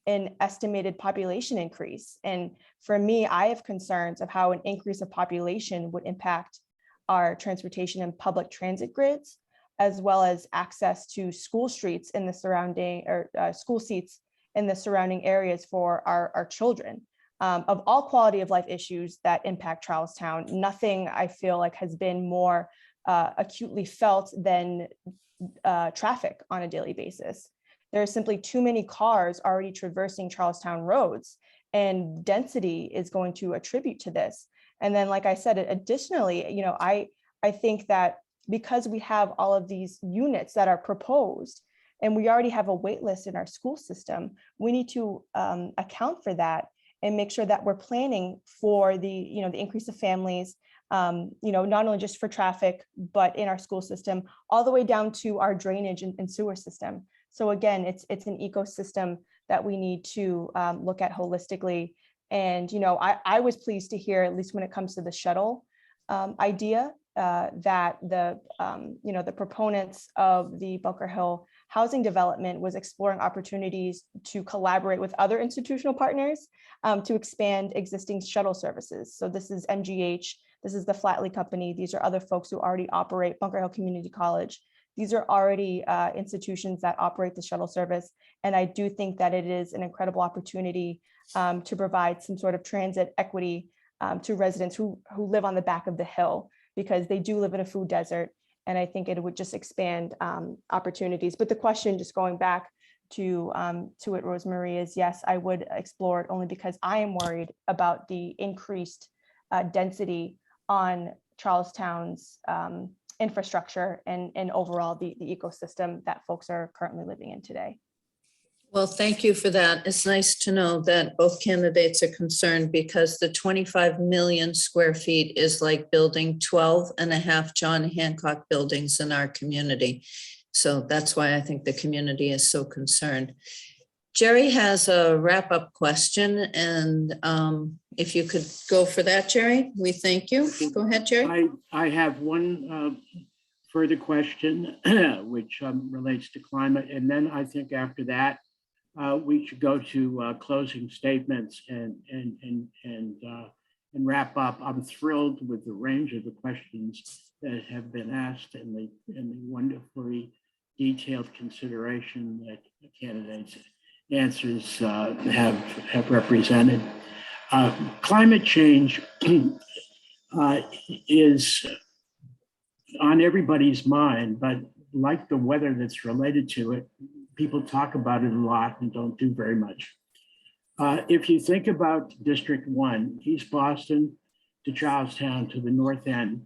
an estimated population increase? And for me, I have concerns of how an increase of population would impact our transportation and public transit grids, as well as access to school streets in the surrounding, or school seats in the surrounding areas for our children. Of all quality of life issues that impact Charlestown, nothing I feel like has been more acutely felt than traffic on a daily basis. There are simply too many cars already traversing Charlestown roads, and density is going to attribute to this. And then, like I said, additionally, I think that because we have all of these units that are proposed, and we already have a wait list in our school system, we need to account for that and make sure that we're planning for the increase of families, not only just for traffic, but in our school system, all the way down to our drainage and sewer system. So again, it's an ecosystem that we need to look at holistically. And, I was pleased to hear, at least when it comes to the shuttle idea, that the proponents of the Bunker Hill housing development was exploring opportunities to collaborate with other institutional partners to expand existing shuttle services. So this is MGH, this is the Flatley Company. These are other folks who already operate Bunker Hill Community College. These are already institutions that operate the shuttle service. And I do think that it is an incredible opportunity to provide some sort of transit equity to residents who live on the back of the hill, because they do live in a food desert. And I think it would just expand opportunities. But the question, just going back to it, Rosemarie, is yes, I would explore it, only because I am worried about the increased density on Charlestown's infrastructure and overall the ecosystem that folks are currently living in today. Well, thank you for that. It's nice to know that both candidates are concerned, because the 25 million square feet is like building 12 and a half John Hancock buildings in our community. So that's why I think the community is so concerned. Jerry has a wrap-up question, and if you could go for that, Jerry, we thank you. Go ahead, Jerry. I have one further question, which relates to climate. And then I think after that, we should go to closing statements and wrap up. I'm thrilled with the range of the questions that have been asked and the wonderfully detailed consideration that the candidates' answers have represented. Climate change is on everybody's mind, but like the weather that's related to it, people talk about it a lot and don't do very much. If you think about District 1, East Boston to Charlestown to the north end,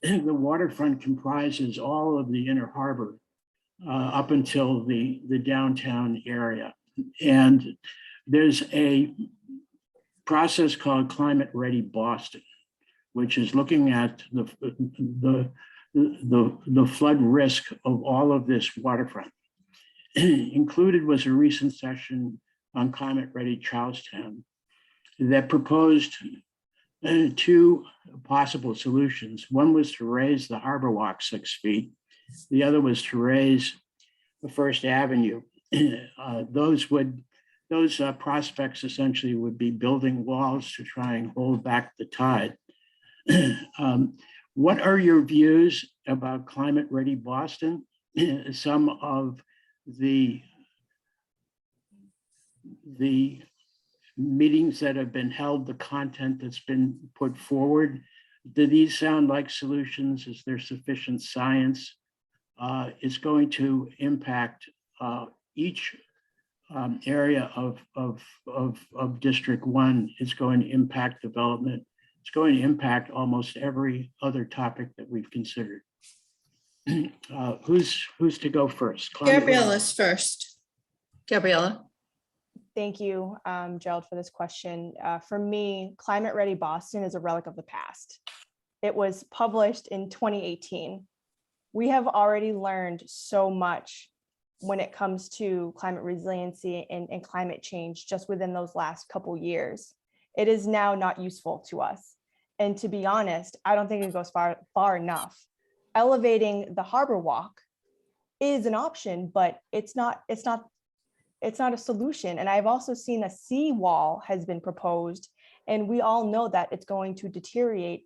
the waterfront comprises all of the inner harbor up until the downtown area. And there's a process called Climate Ready Boston, which is looking at the flood risk of all of this waterfront. Included was a recent session on Climate Ready Charlestown that proposed two possible solutions. One was to raise the harbor walk 6 feet. The other was to raise the First Avenue. Those prospects essentially would be building walls to try and hold back the tide. What are your views about Climate Ready Boston? Some of the meetings that have been held, the content that's been put forward, do these sound like solutions? Is there sufficient science? It's going to impact each area of District 1. It's going to impact development. It's going to impact almost every other topic that we've considered. Who's to go first? Gabriela's first. Gabriela. Thank you, Gerald, for this question. For me, Climate Ready Boston is a relic of the past. It was published in 2018. We have already learned so much when it comes to climate resiliency and climate change just within those last couple years. It is now not useful to us. And to be honest, I don't think it goes far enough. Elevating the harbor walk is an option, but it's not a solution. And I've also seen a seawall has been proposed, and we all know that it's going to deteriorate,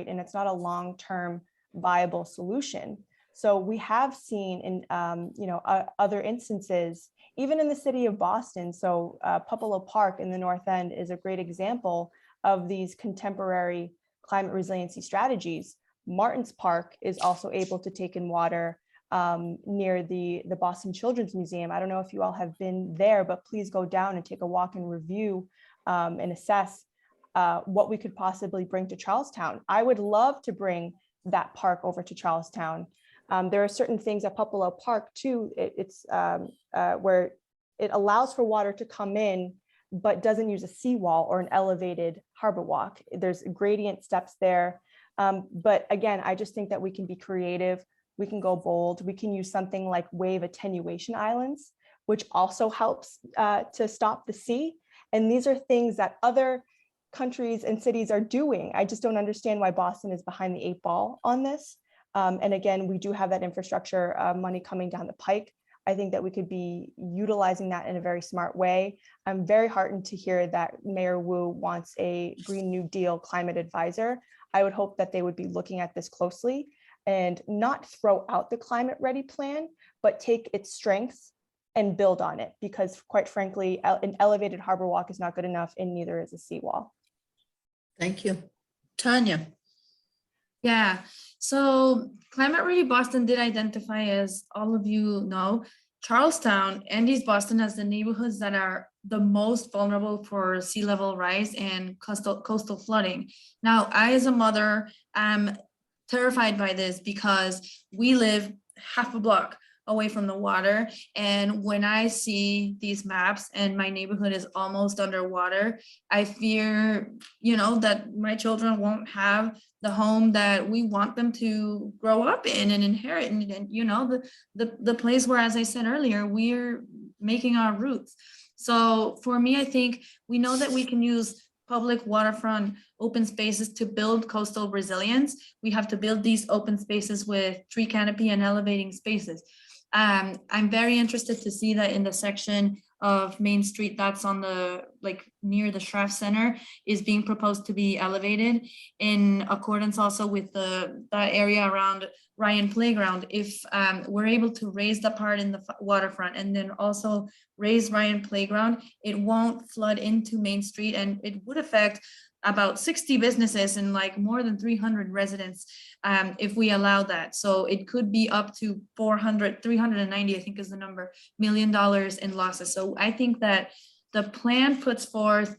and it's not a long-term viable solution. So we have seen in other instances, even in the city of Boston. So Pupelo Park in the North End is a great example of these contemporary climate resiliency strategies. Martin's Park is also able to take in water near the Boston Children's Museum. I don't know if you all have been there, but please go down and take a walk and review and assess what we could possibly bring to Charlestown. I would love to bring that park over to Charlestown. There are certain things at Pupelo Park too. It's where it allows for water to come in, but doesn't use a seawall or an elevated harbor walk. There's gradient steps there. But again, I just think that we can be creative. We can go bold. We can use something like wave attenuation islands, which also helps to stop the sea. And these are things that other countries and cities are doing. I just don't understand why Boston is behind the 8 ball on this. And again, we do have that infrastructure money coming down the pike. I think that we could be utilizing that in a very smart way. I'm very heartened to hear that Mayor Wu wants a Green New Deal climate advisor. I would hope that they would be looking at this closely and not throw out the climate ready plan, but take its strengths and build on it, because quite frankly, an elevated harbor walk is not good enough, and neither is a seawall. Thank you. Tanya? Yeah, so Climate Ready Boston did identify, as all of you know, Charlestown and East Boston as the neighborhoods that are the most vulnerable for sea level rise and coastal flooding. Now, I, as a mother, am terrified by this because we live half a block away from the water. And when I see these maps and my neighborhood is almost underwater, I fear, that my children won't have the home that we want them to grow up in and inherit. And the place where, as I said earlier, we're making our roots. So for me, I think we know that we can use public waterfront open spaces to build coastal resilience. We have to build these open spaces with tree canopy and elevating spaces. I'm very interested to see that in the section of Main Street that's on the, near the Schraff Center, is being proposed to be elevated in accordance also with that area around Ryan Playground. If we're able to raise the part in the waterfront and then also raise Ryan Playground, it won't flood into Main Street, and it would affect about 60 businesses and more than 300 residents if we allow that. So it could be up to 390, I think is the number, $1 million in losses. So I think that the plan puts forth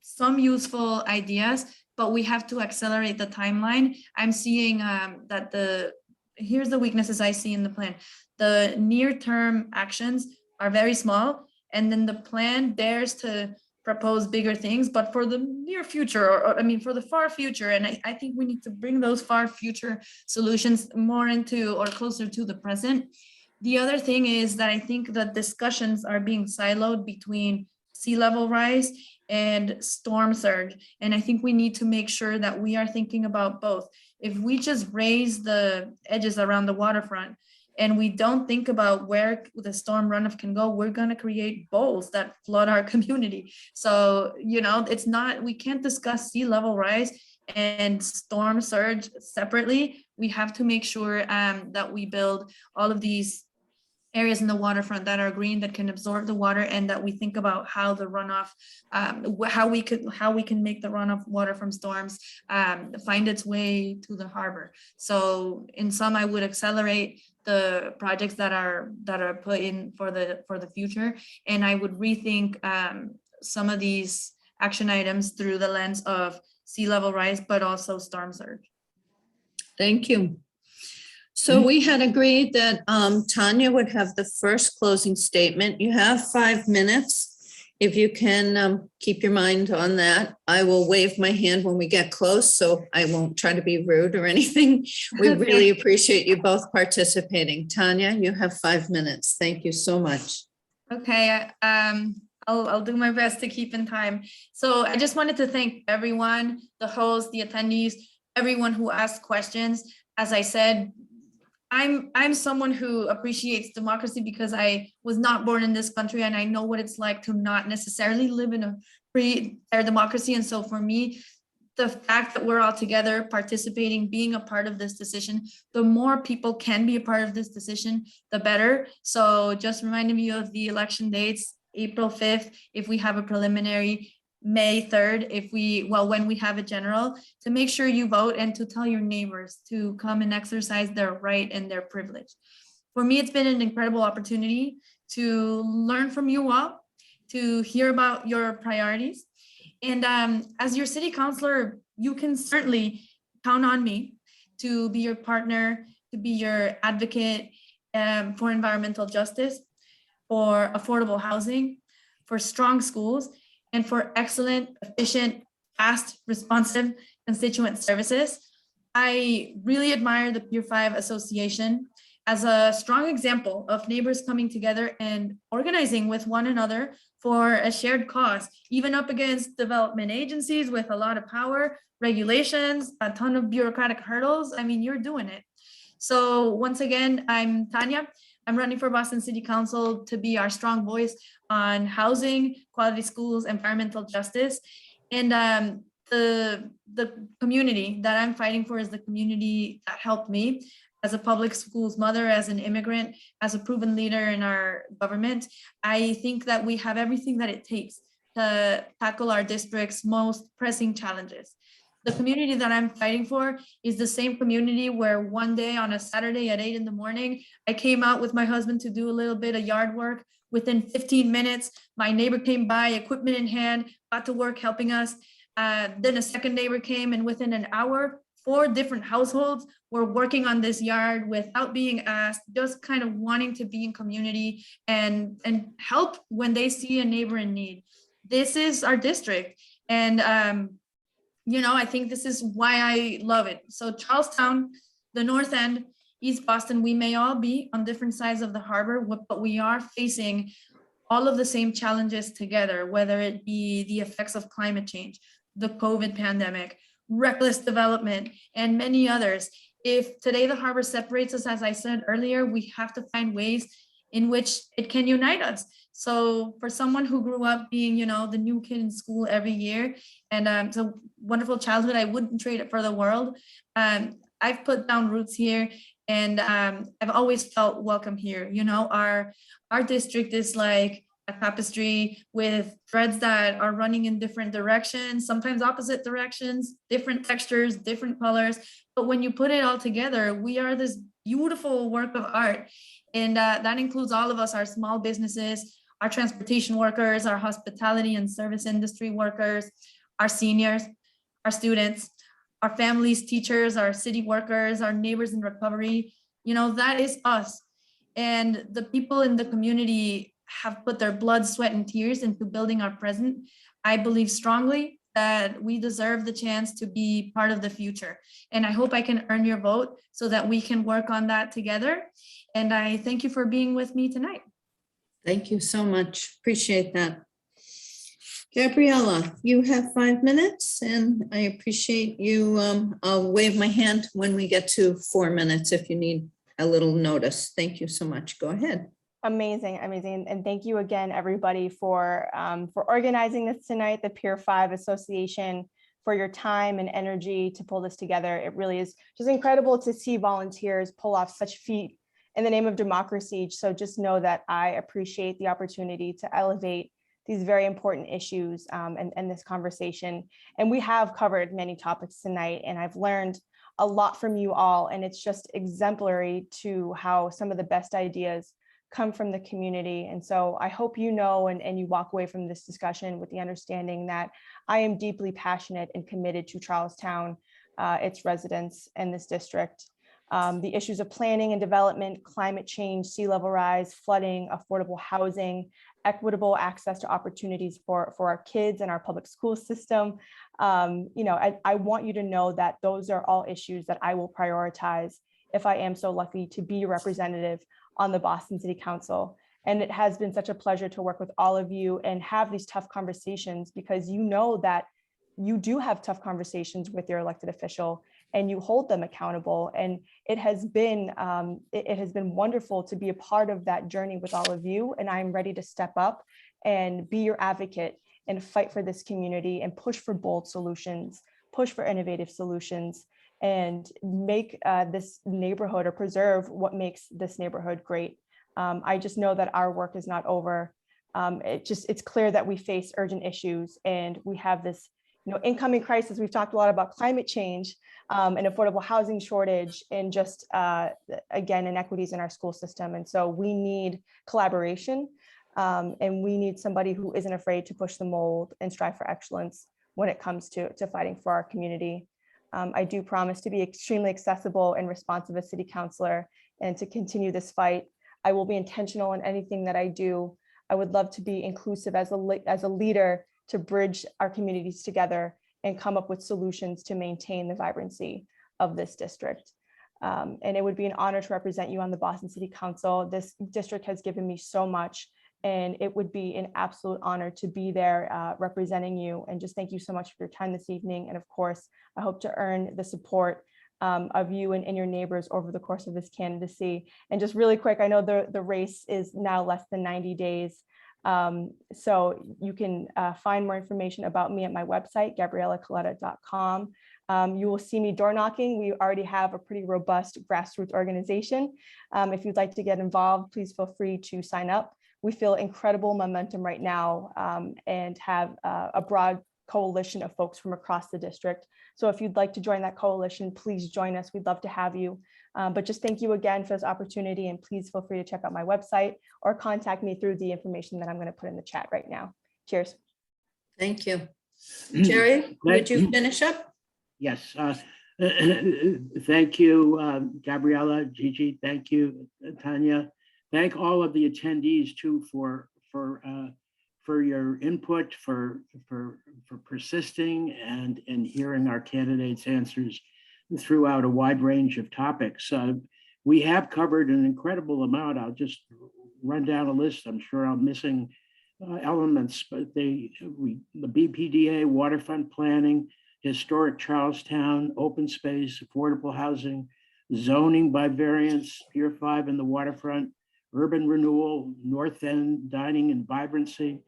some useful ideas, but we have to accelerate the timeline. I'm seeing that here's the weaknesses I see in the plan. The near-term actions are very small, and then the plan dares to propose bigger things, but for the near future, or for the far future. And I think we need to bring those far future solutions more into or closer to the present. The other thing is that I think that discussions are being siloed between sea level rise and storm surge. And I think we need to make sure that we are thinking about both. If we just raise the edges around the waterfront, and we don't think about where the storm runoff can go, we're going to create bowls that flood our community. So, we can't discuss sea level rise and storm surge separately. We have to make sure that we build all of these areas in the waterfront that are green, that can absorb the water, and that we think about how the runoff, how we can make the runoff water from storms find its way to the harbor. So in sum, I would accelerate the projects that are put in for the future, and I would rethink some of these action items through the lens of sea level rise, but also storm surge. Thank you. So we had agreed that Tanya would have the first closing statement. You have 5 minutes. If you can keep your mind on that, I will wave my hand when we get close, so I won't try to be rude or anything. We really appreciate you both participating. Tanya, you have 5 minutes. Thank you so much. Okay, I'll do my best to keep in time. So I just wanted to thank everyone, the hosts, the attendees, everyone who asked questions. As I said, I'm someone who appreciates democracy because I was not born in this country, and I know what it's like to not necessarily live in a free, fair democracy. And so for me, the fact that we're all together participating, being a part of this decision, the more people can be a part of this decision, the better. So just reminding you of the election dates, April 5th, if we have a preliminary, May 3rd, when we have a general, to make sure you vote and to tell your neighbors to come and exercise their right and their privilege. For me, it's been an incredible opportunity to learn from you all, to hear about your priorities. And as your city councilor, you can certainly count on me to be your partner, to be your advocate for environmental justice, for affordable housing, for strong schools, and for excellent, efficient, fast, responsive constituent services. I really admire the Pier 5 Association as a strong example of neighbors coming together and organizing with one another for a shared cause, even up against development agencies with a lot of power, regulations, a ton of bureaucratic hurdles. You're doing it. So once again, I'm Tania. I'm running for Boston City Council to be our strong voice on housing, quality schools, environmental justice. And the community that I'm fighting for is the community that helped me as a public schools mother, as an immigrant, as a proven leader in our government. I think that we have everything that it takes to tackle our district's most pressing challenges. The community that I'm fighting for is the same community where one day on a Saturday at 8 in the morning, I came out with my husband to do a little bit of yard work. Within 15 minutes, my neighbor came by, equipment in hand, got to work helping us. Then a second neighbor came, and within an hour, 4 different households were working on this yard without being asked, just kind of wanting to be in community and help when they see a neighbor in need. This is our district. And I think this is why I love it. So Charlestown, the North End, East Boston, we may all be on different sides of the harbor, but we are facing all of the same challenges together, whether it be the effects of climate change, the COVID pandemic, reckless development, and many others. If today the harbor separates us, as I said earlier, we have to find ways in which it can unite us. So for someone who grew up being, the new kid in school every year, and it's a wonderful childhood, I wouldn't trade it for the world. I've put down roots here, and I've always felt welcome here. Our district is like a tapestry with threads that are running in different directions, sometimes opposite directions, different textures, different colors. But when you put it all together, we are this beautiful work of art. And that includes all of us, our small businesses, our transportation workers, our hospitality and service industry workers, our seniors, our students, our families, teachers, our city workers, our neighbors in recovery. That is us. And the people in the community have put their blood, sweat, and tears into building our present. I believe strongly that we deserve the chance to be part of the future. And I hope I can earn your vote so that we can work on that together. And I thank you for being with me tonight. Thank you so much. Appreciate that. Gabriela, you have 5 minutes, and I appreciate you. I'll wave my hand when we get to 4 minutes if you need a little notice. Thank you so much. Go ahead. Amazing. And thank you again, everybody, for organizing this tonight, the Pier 5 Association, for your time and energy to pull this together. It really is just incredible to see volunteers pull off such feat in the name of democracy. So just know that I appreciate the opportunity to elevate these very important issues and this conversation. And we have covered many topics tonight, and I've learned a lot from you all. And it's just exemplary to how some of the best ideas come from the community. And so I hope you know and you walk away from this discussion with the understanding that I am deeply passionate and committed to Charlestown, its residents, and this district. The issues of planning and development, climate change, sea level rise, flooding, affordable housing, equitable access to opportunities for our kids and our public school system. I want you to know that those are all issues that I will prioritize if I am so lucky to be a representative on the Boston City Council. And it has been such a pleasure to work with all of you and have these tough conversations, because you know that you do have tough conversations with your elected official and you hold them accountable. And it has been wonderful to be a part of that journey with all of you. And I'm ready to step up and be your advocate and fight for this community and push for bold solutions, push for innovative solutions, and make this neighborhood, or preserve what makes this neighborhood great. I just know that our work is not over. It's clear that we face urgent issues, and we have this incoming crisis. We've talked a lot about climate change and affordable housing shortage, and just again, inequities in our school system. And so we need collaboration, and we need somebody who isn't afraid to push the mold and strive for excellence when it comes to fighting for our community. I do promise to be extremely accessible and responsive as city councilor, and to continue this fight. I will be intentional in anything that I do. I would love to be inclusive as a leader to bridge our communities together and come up with solutions to maintain the vibrancy of this district. And it would be an honor to represent you on the Boston City Council. This district has given me so much, and it would be an absolute honor to be there representing you. And just thank you so much for your time this evening. And of course, I hope to earn the support of you and your neighbors over the course of this candidacy. And just really quick, I know the race is now less than 90 days. So you can find more information about me at my website, gabrielacoletta.com. You will see me door knocking. We already have a pretty robust grassroots organization. If you'd like to get involved, please feel free to sign up. We feel incredible momentum right now and have a broad coalition of folks from across the district. So if you'd like to join that coalition, please join us. We'd love to have you. But just thank you again for this opportunity, and please feel free to check out my website or contact me through the information that I'm going to put in the chat right now. Cheers. Thank you. Jerry, would you finish up? Yes. Thank you, Gabriela, Gigi. Thank you, Tania. Thank all of the attendees too for your input, for persisting and hearing our candidates' answers throughout a wide range of topics. We have covered an incredible amount. I'll just run down a list. I'm sure I'm missing elements, but the BPDA, waterfront planning, historic Charlestown, open space, affordable housing, zoning by variance, Pier 5 and the waterfront, urban renewal, North End dining and vibrancy,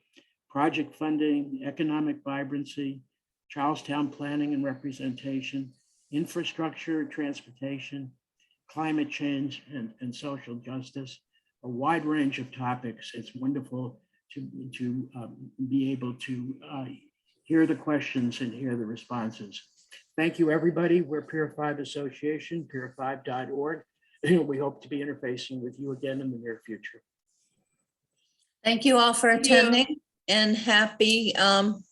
project funding, economic vibrancy, Charlestown planning and representation, infrastructure, transportation, climate change, and social justice, a wide range of topics. It's wonderful to be able to hear the questions and hear the responses. Thank you, everybody. We're Pier 5 Association, pier5.org. We hope to be interfacing with you again in the near future. Thank you all for Thank you. attending, and happy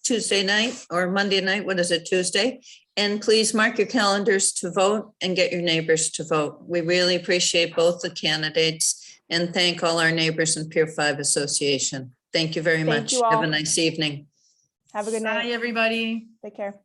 Tuesday night or Monday night. What is it, Tuesday? And please mark your calendars to vote and get your neighbors to vote. We really appreciate both the candidates and thank all our neighbors in Pier 5 Association. Thank you very Thank much. you all. Have a nice evening. Have a good night. Bye, everybody. Take care.